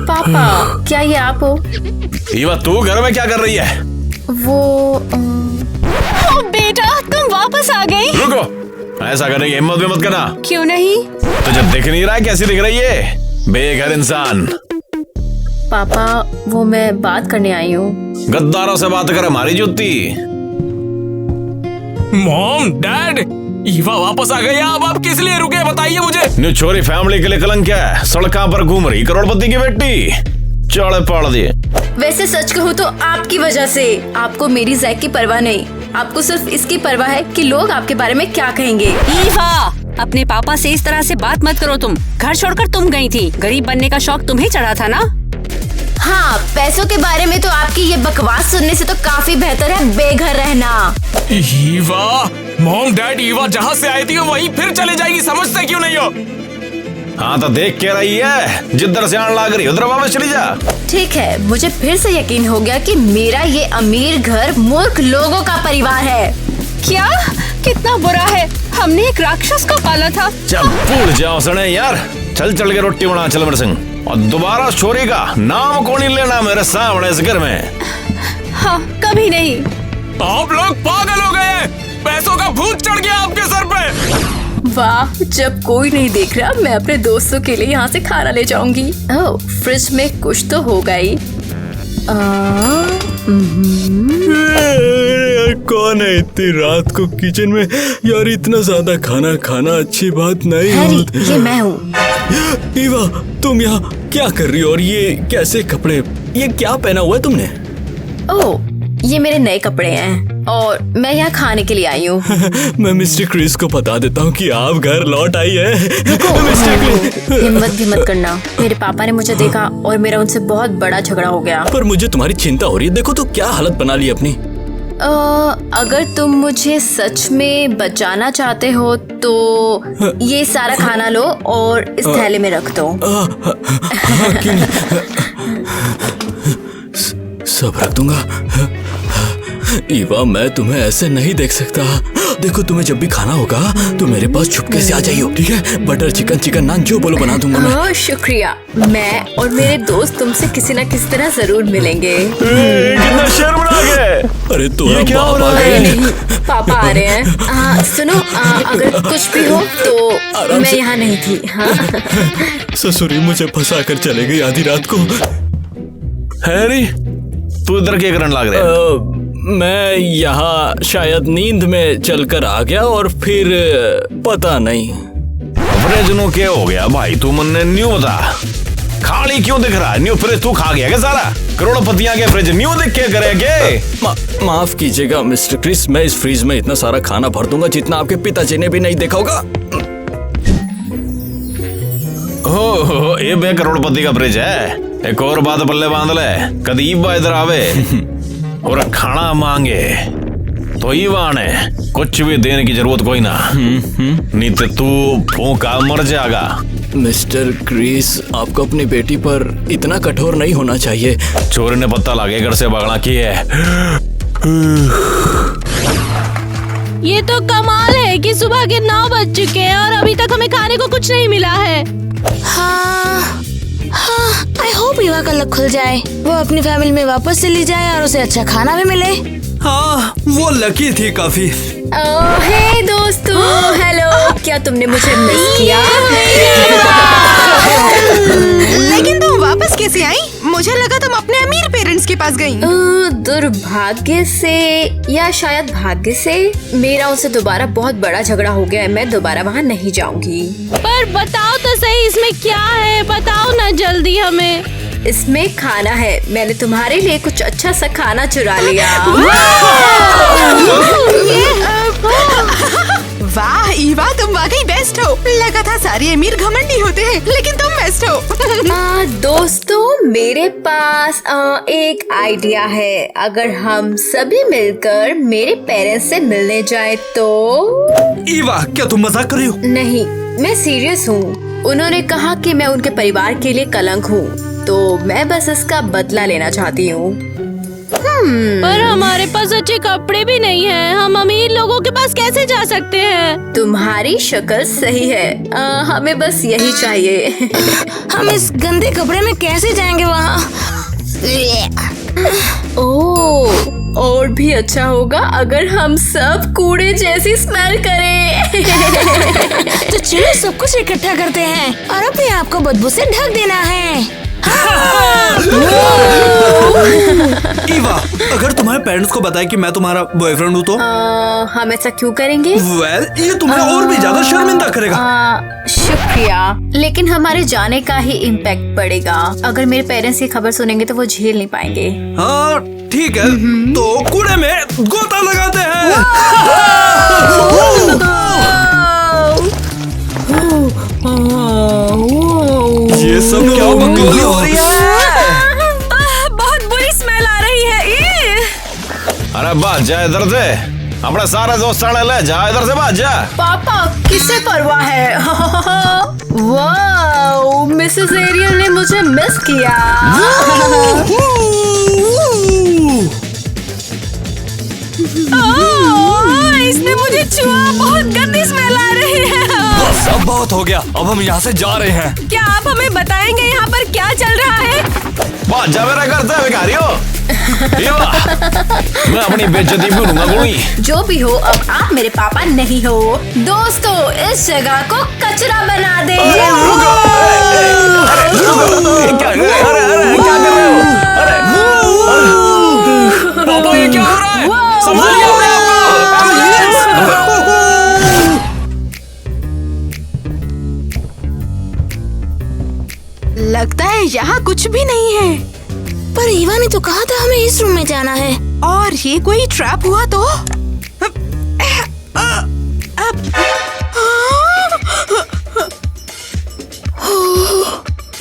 पापा, क्या ये आप हो? ईवा, तू घर में क्या कर रही है? वो बेटा, तुम वापस आ गई। रुको, ऐसा करने की हिम्मत भी मत करना। क्यों नहीं? तुझे दिख नहीं रहा है कैसी दिख रही है बेघर इंसान? पापा वो मैं बात करने आई हूँ। गद्दारों से बात कर हमारी जूती। मॉम, डैड, ईवा वापस आ गई। अब आप किस लिए रुके बताइए मुझे। न्यू छोरी फैमिली के लिए कलंक क्या है? सड़कों पर घूम रही करोड़पति की बेटी, चौड़े पाड़ दिए। वैसे सच कहूँ तो आपकी वजह से। आपको मेरी ज़ैक की परवाह नहीं, आपको सिर्फ इसकी परवाह है कि लोग आपके बारे में क्या कहेंगे। ईवा, अपने पापा से इस तरह से बात मत करो। तुम घर छोड़कर तुम गई थी। गरीब बनने का शौक तुम्हें चढ़ा था ना? हाँ, पैसों के बारे में तो आपकी ये बकवास सुनने से तो काफी बेहतर है बेघर रहना। ईवा, मॉम डैड, ईवा जहाँ से आई थी वहीं फिर चले जाएगी, समझते क्यों नहीं हो? हाँ तो देख के रही है, जिधर से आने लग रही उधर वापस चली जा। ठीक है, मुझे फिर से यकीन हो गया कि मेरा ये अमीर घर मूर्ख लोगों का परिवार है। क्या? कितना बुरा है। हमने एक राक्षस को पाला था। चल भूल जाओ सने यार। चल चल के रोटी बना चल मेरे संग, और दोबारा छोरी का नाम को नहीं लेना मेरे सामने इस घर में। हाँ, कभी नहीं। आप लोग पागल हो गए हैं। पैसों का भूत चढ़ गया आपके सर पे। वाह, जब कोई नहीं देख रहा मैं अपने दोस्तों के लिए यहाँ से खाना ले जाऊंगी। ओह, फ्रिज में कुछ तो होगा ही। कौन है इतनी रात को किचन में? यार इतना ज्यादा खाना खाना अच्छी बात नहीं होती। ये मैं हूँ। ईवा, तुम यहाँ क्या कर रही हो? और ये कैसे कपड़े? ये क्या पहना हुआ है तुमने? ओह, ये मेरे नए कपड़े हैं और मैं यहाँ खाने के लिए आई हूँ। मैं मिस्टर क्रिस को बता देता हूँ कि आप घर लौट आई है। हिम्मत भी मत करना। मेरे पापा ने मुझे देखा और मेरा उनसे बहुत बड़ा झगड़ा हो गया। पर मुझे तुम्हारी चिंता हो रही है। देखो तो क्या हालत बना ली अपनी। अगर तुम मुझे सच में बचाना चाहते हो तो ये सारा खाना लो और इस थैले में रख दो। सब रख दूंगा। ईवा, मैं तुम्हें ऐसे नहीं देख सकता। देखो, तुम्हें जब भी खाना होगा तो मेरे पास छुपके से आ जाइयो, ठीक है? बटर चिकन, चिकन नान जो बोलो बना दूंगा मैं। शुक्रिया। मैं और मेरे दोस्त तुमसे किसी न किसी तरह जरूर मिलेंगे। कितना शर्मनाक है। अरे तुम्हारा बाप आ गए। पापा आ रहे हैं। सुनो, अगर कुछ भी हो तो मैं यहाँ नहीं थी। हाँ। ससुरी मुझे फंसा कर चले गई आधी रात को। हैरी, तू इधर क्या करने लग रहा है? मैं यहाँ शायद नींद में चलकर आ गया और फिर पता नहीं। फ्रिज नु क्या हो गया भाई? तू मन्ने न्यू बता, खाली क्यों दिख रहा है? न्यू फ्रिज तू खा गया क्या सारा? करोड़पतियां के फ्रिज न्यू दिख के करेंगे? माफ कीजिएगा मिस्टर क्रिस, मैं इस फ्रिज में इतना सारा खाना भर दूंगा जितना आपके पिताजी ने भी नहीं देखा होगा। हो, ये बे करोड़पति का फ्रिज है। एक और बात बल्ले बांध ले, कदी ईवा इधर आवे और खाना मांगे तो ईवा ने कुछ भी देने की जरूरत कोई ना, नहीं तो तू भूखा मर जाएगा। मिस्टर क्रिस, आपको अपनी बेटी पर इतना कठोर नहीं होना चाहिए। चोरी ने पता लगे घर से भागना की है। ये तो कमाल है कि सुबह के 9 बज चुके हैं और अभी तक हमें खाने को कुछ नहीं मिला है। हाँ, आई होप ईवा का लक खुल जाए, वो अपनी फैमिली में वापस चली जाए और उसे अच्छा खाना भी मिले। हाँ, वो लकी थी काफी। हे दोस्तों, हेलो। क्या तुमने मुझे मिस किया? लेकिन तुम वापस कैसे आई? मुझे लगा तुम अपने अमीर पेरेंट्स के पास गई। दुर्भाग्य से या शायद भाग्य से मेरा उनसे दोबारा बहुत बड़ा झगड़ा हो गया है। मैं दोबारा वहाँ नहीं जाऊंगी। पर बताओ तो सही, इसमें क्या है? बताओ ना जल्दी हमें। इसमें खाना है। मैंने तुम्हारे लिए कुछ अच्छा सा खाना चुरा लिया। वाह ईवा, तुम वाकई बेस्ट हो। लगा था सारे अमीर घमंडी होते हैं, लेकिन तुम बेस्ट हो। दोस्तों, मेरे पास एक आइडिया है। अगर हम सभी मिलकर मेरे पेरेंट्स से मिलने जाए तो। ईवा, क्या तुम मजाक कर रही हो? नहीं, मैं सीरियस हूँ। उन्होंने कहा कि मैं उनके परिवार के लिए कलंक हूँ, तो मैं बस इसका बदला लेना चाहती हूँ। पर हमारे पास अच्छे कपड़े भी नहीं हैं। हम अमीर लोगों के पास कैसे जा सकते हैं? तुम्हारी शक्ल सही है। हमें बस यही चाहिए। हम इस गंदे कपड़े में कैसे जाएंगे वहाँ? ओह, और भी अच्छा होगा अगर हम सब कूड़े जैसी स्मेल करें। तो चलो सब कुछ इकट्ठा करते हैं और अपने आप को बदबू से ढक देना है। ईवा, अगर तुम्हारे पेरेंट्स को बताए कि मैं तुम्हारा बॉयफ्रेंड हूँ तो हम ऐसा क्यों करेंगे? वेल, ये तुम्हें और भी ज्यादा शर्मिंदा करेगा। शुक्रिया, लेकिन हमारे जाने का ही इम्पैक्ट पड़ेगा। अगर मेरे पेरेंट्स ये खबर सुनेंगे तो वो झेल नहीं पाएंगे। हाँ ठीक है, तो कूड़े में गोता लगाते हैं। ये सब क्या बकवास हो रही है? बहुत बुरी स्मेल आ रही है। अरे बात जा इधर से, अपने सारे दोस्त ले जा इधर से, बात जा। पापा किसे परवाह है? वाओ, मिसेस एरियल ने मुझे मिस किया। इसने मुझे छुआ, बहुत गंदी स्मेल आ रही है। बस अब बहुत हो गया, अब हम यहाँ से जा रहे हैं। क्या आप हमें बताएंगे यहाँ पर क्या चल रहा है? बात जा मेरा घर से भिखारी हो। मैं अपनी बेइज्जती भूलूंगा कोई। जो भी हो, अब आप मेरे पापा नहीं हो। दोस्तों, इस जगह को कचरा बना दे। क्या कर रहे हो? पापा ये क्या हो रहा है? संभालिए अपने आप को। लगता है यहाँ कुछ भी नहीं है। पर ईवा ने तो कहा था हमें इस रूम में जाना है। और ये कोई ट्रैप हुआ तो?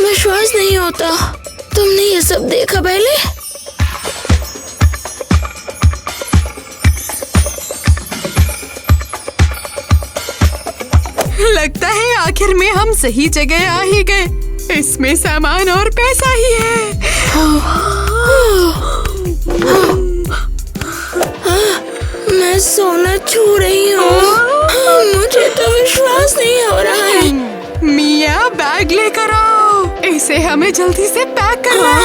विश्वास नहीं होता, तुमने ये सब देखा पहले? लगता है आखिर में हम सही जगह आ ही गए। इसमें सामान और पैसा ही है। मैं सोना छू रही हूँ। मुझे तो विश्वास नहीं हो रहा है। मिया, बैग लेकर आओ, इसे हमें जल्दी से पैक करना है।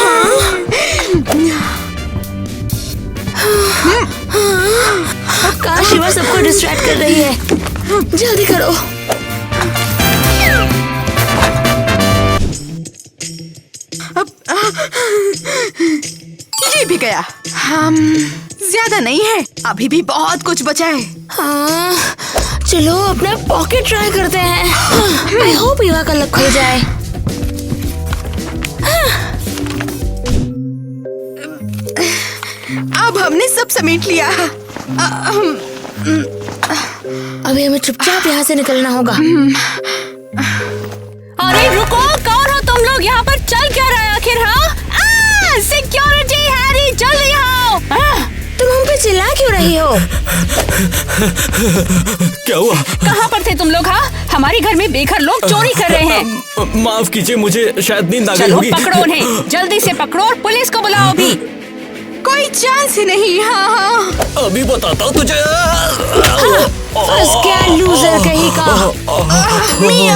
काश ईवा सबको डिस्ट्रैक्ट कर रही है। जल्दी करो। ये भी गया। हम ज्यादा नहीं है, अभी भी बहुत कुछ बचा है। हाँ, चलो अपना पॉकेट ट्राई करते हैं। आई होप ईवा का लक खुल जाए। अब हमने सब समेट लिया। अभी हमें चुपचाप यहाँ से निकलना होगा। अरे रुको, कौन हो तुम लोग? यहाँ पर चल क्या रहा है आखिर? हाँ, सिक्योरिटी, हैरी जल्दी आओ। तुम हम पे चिल्ला क्यों रही हो? क्या हुआ? कहाँ पर थे तुम लोग? हाँ, हमारे घर में बेघर लोग चोरी कर रहे हैं। माफ कीजिए, मुझे शायद नींद आ गई चलो होगी। पकड़ो उन्हें, जल्दी से पकड़ो और पुलिस को बुलाओ भी। कोई चांस ही नहीं। हाँ, अभी बताता हूँ तुझे। बस क्या लूजर कहीं का। मिया,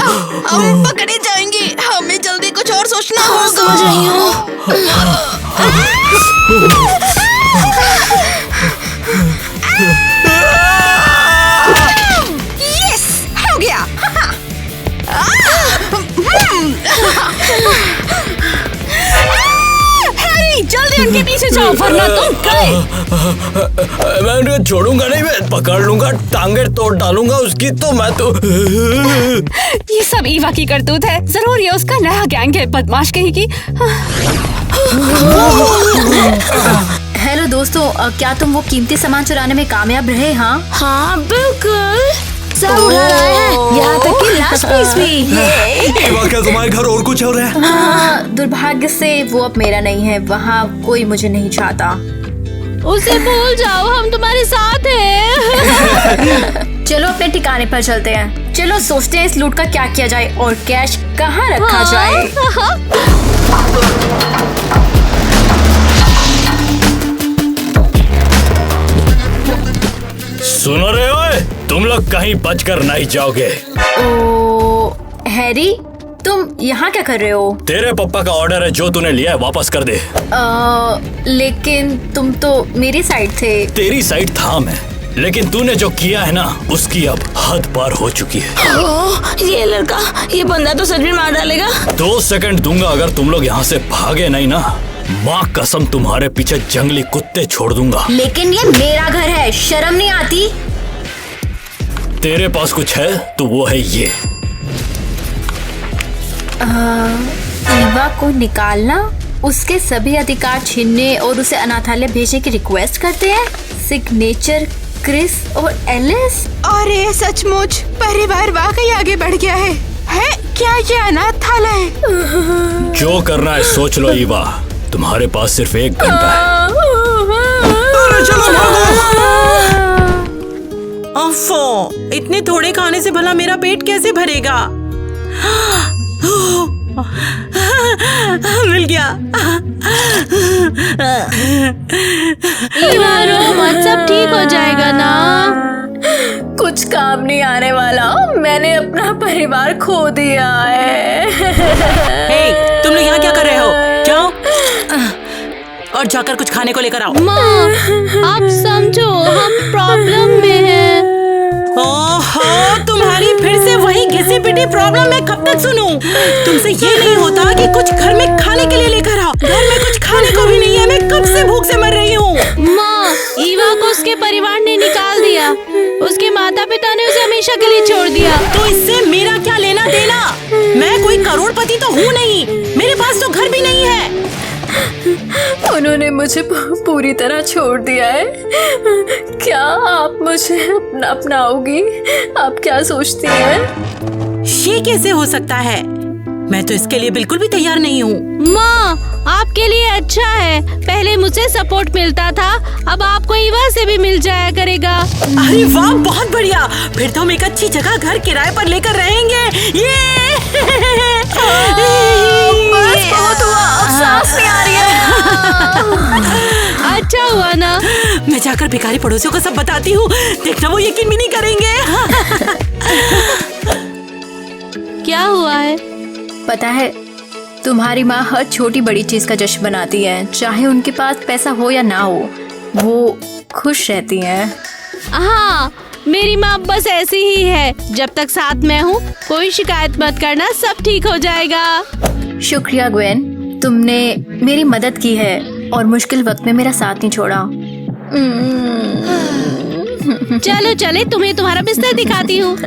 हम पकड़े जाएंगे, हमें जल्दी कुछ और सोचना होगा। समझ रही हूँ। यस, हो गया। हैरी, जल्दी उनके पीछे जाओ वरना तुम गए। मैं उन्हें छोड़ूंगा नहीं, मैं पकड़ लूंगा, टांगे तोड़ डालूंगा उसकी। तो मैं तो ये सब ईवा की करतूत है। जरूर ये उसका नया गैंग है, बदमाश कहीं की। हेलो दोस्तों, क्या तुम वो कीमती सामान चुराने में कामयाब रहे? हाँ बिल्कुल, सब उड़ा रहा है, यहाँ तक कि लास्ट पीस भी। ईवा, क्या तुम्हारे घर और कुछ हो रहा है? हाँ, दुर्भाग्य से वो अब मेरा नहीं है। वहाँ कोई मुझे नहीं चाहता। उसे भूल जाओ, हम तुम्हारे साथ हैं। चलो अपने ठिकाने पर चलते हैं। चलो सोचते हैं इस लूट का क्या किया जाए और कैश कहाँ रखा जाए। सुनो रहे हो, तुम लोग कहीं बचकर नहीं जाओगे। ओ हैरी, तुम यहाँ क्या कर रहे हो? तेरे पापा का ऑर्डर है, जो तूने लिया है वापस कर दे। लेकिन तुम तो मेरी साइड थे। तेरी साइड था मैं, लेकिन तूने जो किया है ना उसकी अब हद पार हो चुकी है। ये लड़का, ये बंदा तो सच में मार डालेगा। 2 सेकंड दूंगा, अगर तुम लोग यहाँ से भागे नहीं ना, माँ कसम तुम्हारे पीछे जंगली कुत्ते छोड़ दूंगा। लेकिन ये मेरा घर है, शर्म नहीं आती? तेरे पास कुछ है तो वो है ये। ईवा को निकालना, उसके सभी अधिकार छीनने और उसे अनाथालय भेजने की रिक्वेस्ट करते हैं। सिग्नेचर क्रिस और एलिस। अरे सचमुच परिवार वाकई आगे बढ़ गया है क्या ये अनाथालय? जो करना है सोच लो ईवा, तुम्हारे पास सिर्फ 1 घंटा है। अफो, इतने थोड़े खाने से भला मेरा पेट कैसे भरेगा? मिल गया। ईवा रो मत, सब ठीक हो जाएगा ना। कुछ काम नहीं आने वाला, मैंने अपना परिवार खो दिया है। हे, तुम लोग यहाँ क्या कर रहे हो? जाओ और जाकर कुछ खाने को लेकर आओ। माँ, आप समझो, हम प्रॉब्लम में हैं। ओहो, तुम्हारी फिर से वही घिसी पिटी प्रॉब्लम मैं कब तक सुनूं? तुमसे ये नहीं होता कि कुछ घर में खाने के लिए लेकर आओ। घर में कुछ खाने को भी नहीं है, मैं कब से भूख से मर रही हूँ। माँ, ईवा को उसके परिवार ने निकाल दिया। उसके माता पिता ने उसे हमेशा के लिए छोड़ दिया। तो इससे मेरा क्या लेना देना? मैं कोई करोड़पति तो हूँ नहीं, मेरे पास तो घर भी नहीं है। उन्होंने मुझे पूरी तरह छोड़ दिया है। क्या आप मुझे अपनाओगी? आप क्या सोचती हैं? ये कैसे हो सकता है? मैं तो इसके लिए बिल्कुल भी तैयार नहीं हूँ। माँ, आपके लिए अच्छा है, पहले मुझे सपोर्ट मिलता था, अब आपको ईवा से भी मिल जाया करेगा। अरे वाह, बहुत बढ़िया। फिर तो हम एक अच्छी जगह घर किराए पर लेकर रहेंगे। ये बस बहुत हुआ, अब सांस नहीं आ रही है। अच्छा हुआ ना। मैं जाकर भिखारी पड़ोसियों को सब बताती हूँ, देखना वो यकीन भी नहीं करेंगे। क्या हुआ है? पता है, तुम्हारी माँ हर छोटी बड़ी चीज का जश्न मनाती है, चाहे उनके पास पैसा हो या ना हो, वो खुश रहती हैं। हाँ, मेरी माँ बस ऐसी ही है। जब तक साथ में हूँ, कोई शिकायत मत करना, सब ठीक हो जाएगा। शुक्रिया ग्वेन, तुमने मेरी मदद की है और मुश्किल वक्त में मेरा साथ नहीं छोड़ा। चलो चले, तुम्हें तुम्हारा बिस्तर दिखाती हूँ।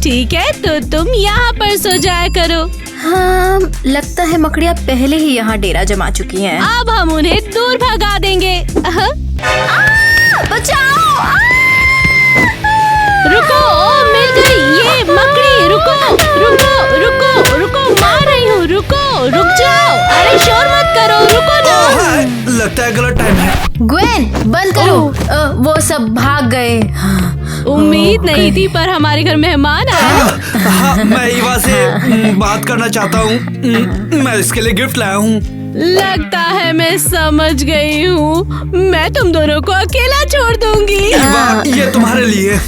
ठीक है, तो तुम यहाँ पर सो जाया करो। हाँ, लगता है मकड़ियाँ पहले ही यहाँ डेरा जमा चुकी हैं। अब हम उन्हें दूर भगा देंगे। बचाओ! रुको, ओ मिल गई ये मकड़ी। रुको रुको रुको रुको, मार रही हूँ। रुको, रुक जाओ। अरे शोर मत करो, रुको ना। लगता है गलत टाइम है। ग्वेन, बंद करो। वो सब भाग गए। उम्मीद नहीं थी, पर हमारे घर मेहमान आए। हाँ, मैं ईवा से बात करना चाहता हूँ। मैं इसके लिए गिफ्ट लाया हूँ। लगता है मैं समझ गई हूँ। मैं तुम दोनों को अकेला छोड़ दूंगी। ईवा, ये तुम्हारे लिए।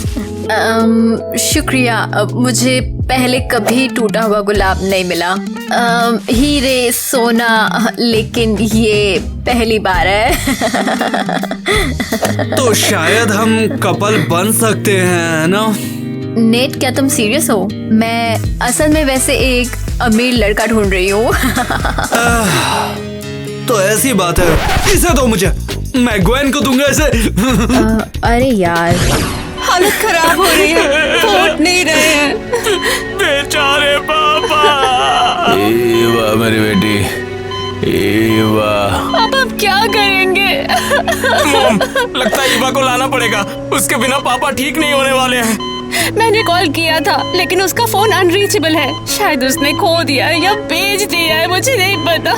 शुक्रिया, मुझे पहले कभी टूटा हुआ गुलाब नहीं मिला। हीरे, सोना, लेकिन ये पहली बार है। तो शायद हम कपल बन सकते हैं, ना? नेट, क्या तुम सीरियस हो? मैं असल में वैसे एक अमीर लड़का ढूंढ रही हूँ। तो ऐसी बात है, इसे दो मुझे, मैं ग्वेन को दूंगा इसे। अरे यार, हालत खराब हो रही है, फूट नहीं रहे हैं। बेचारे पापा। ईवा मेरी बेटी, ईवा। अब हम क्या करेंगे? मॉम, लगता है ईवा को लाना पड़ेगा, उसके बिना पापा ठीक नहीं होने वाले हैं। मैंने कॉल किया था, लेकिन उसका फोन अनरीचेबल है। शायद उसने खो दिया है या बेच दिया है, मुझे नहीं पता।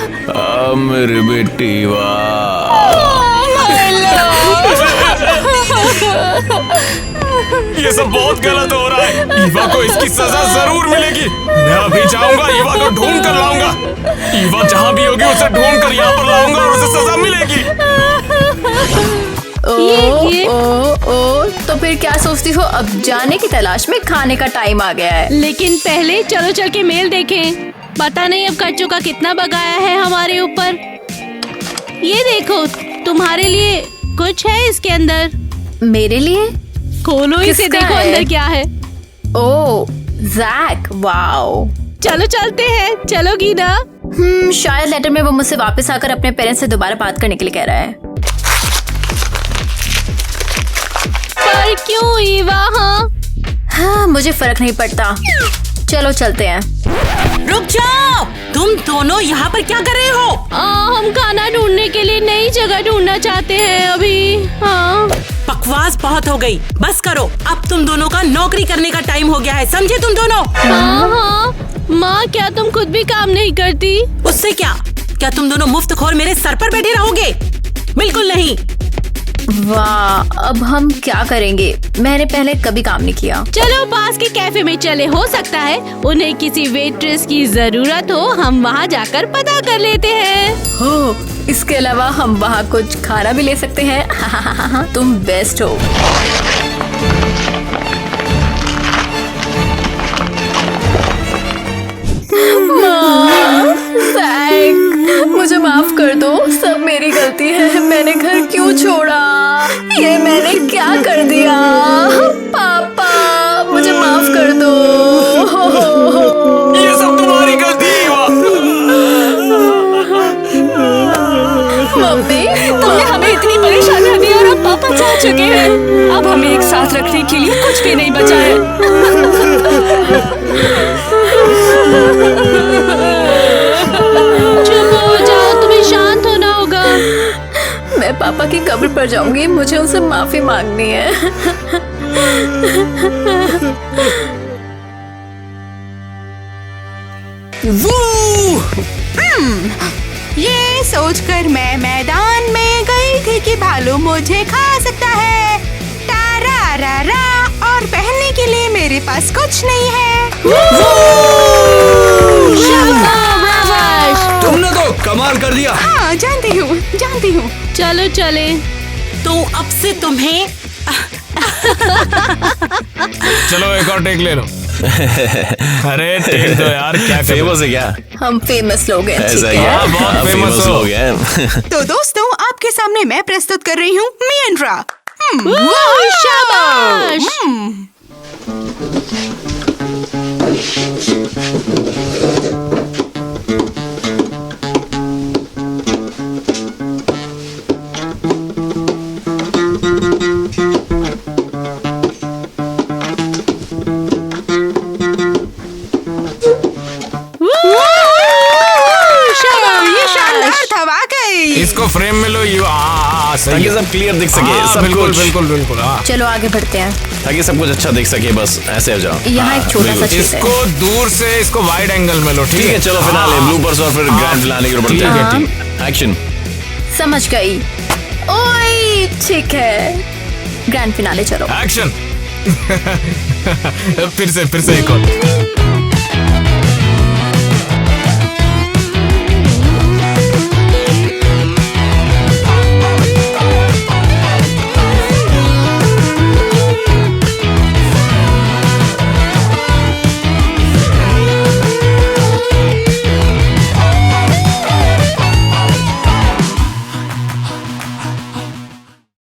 मेरी बेटी ईवा। ये सब बहुत गलत हो रहा है। ईवा को इसकी सजा जरूर मिलेगी। मैं अभी जाऊंगा, ईवा को ढूंढ कर लाऊंगा। ईवा जहाँ भी होगी उसे ढूंढ कर यहाँ पर लाऊंगा और उसे सजा मिलेगी। ये तो फिर क्या सोचती हो? अब जाने की तलाश में खाने का टाइम आ गया है। लेकिन पहले चलो चल के मेल देखें। पता नहीं अब कच्चों का कितना बकाया है हमारे ऊपर। ये देखो, तुम्हारे लिए कुछ है इसके अंदर। मेरे लिए? खोलो इसे, किसका देखो है? अंदर क्या है। ओह जैक, वाओ। चलो चलते हैं, चलो गीना। शायद लेटर में वो मुझसे वापस आकर अपने पेरेंट्स से दोबारा बात करने के लिए कह रहा है। पर क्यों ईवा? हाँ, मुझे फर्क नहीं पड़ता। चलो चलते हैं। रुक जाओ, तुम दोनों यहाँ पर क्या कर रहे हो? हम खाना ढूंढने के लिए नई जगह ढूंढना चाहते हैं अभी। हाँ, बकवास बहुत हो गई, बस करो। अब तुम दोनों का नौकरी करने का टाइम हो गया है, समझे तुम दोनों? हाँ, माँ क्या तुम खुद भी काम नहीं करती? उससे क्या तुम दोनों मुफ्तखोर मेरे सर पर बैठे रहोगे? बिल्कुल नहीं। वाह, अब हम क्या करेंगे? मैंने पहले कभी काम नहीं किया। चलो पास के कैफे में चले, हो सकता है उन्हें किसी वेट्रेस की जरूरत हो। हम वहाँ जाकर पता कर लेते हैं। हो, इसके अलावा हम वहाँ कुछ खाना भी ले सकते हैं। तुम बेस्ट हो। मुझे माफ कर दो, सब मेरी गलती है। मैंने घर क्यों छोड़ा? ये मैंने क्या कर दिया? पापा, मुझे माफ कर दो। ये सब तुम्हारी गलती है ईवा। मम्मी, तुमने हमें इतनी परेशानियां दी और अब पापा जा चुके हैं। अब हमें एक साथ रखने के लिए कुछ भी नहीं बचा है। चुप हो जाओ, तुम्हें शांत होना होगा। मैं पापा की कब्र पर जाऊंगी, मुझे उनसे माफी मांगनी है। ये सोचकर मैं मैदान में गई थी कि भालू मुझे खा सकता है। टारा रा रा, और पहनने के लिए मेरे पास कुछ नहीं है। तुमने तो कमाल कर दिया। हाँ, जानती हूँ। चलो चले। तो अब से तुम्हें चलो एक और टेक ले लो। अरे टेक दो यार, क्या फेमस है क्या? हम फेमस लोग हैं, ठीक ऐसा ही है? है, बहुत फेमस लोग हैं। तो दोस्तों, आपके सामने मैं प्रस्तुत कर रही हूँ मियंड्रा। शाबाश। ये शानदार था वाकई। इसको फ्रेम में लो ईवा। सही ताकि है। सब क्लियर दिख सके, सब बिल्कुल कुछ। बिल्कुल बिल्कुल। हाँ, चलो आगे बढ़ते हैं। ताकि सब कुछ अच्छा दिख सके, बस ऐसे हो जाओ। यहाँ एक छोटा सा चीज है। इसको दूर से इसको वाइड एंगल में लो। ठीक है, चलो फिनाले, ब्लूपर्स और फिर ग्रैंड फिनाले की ओर बढ़ते हैं। ठीक है। एक्शन। समझ गई। ओए, ठीक है, ग्रैंड फिनाले चलो। एक्शन। फिर से एक और।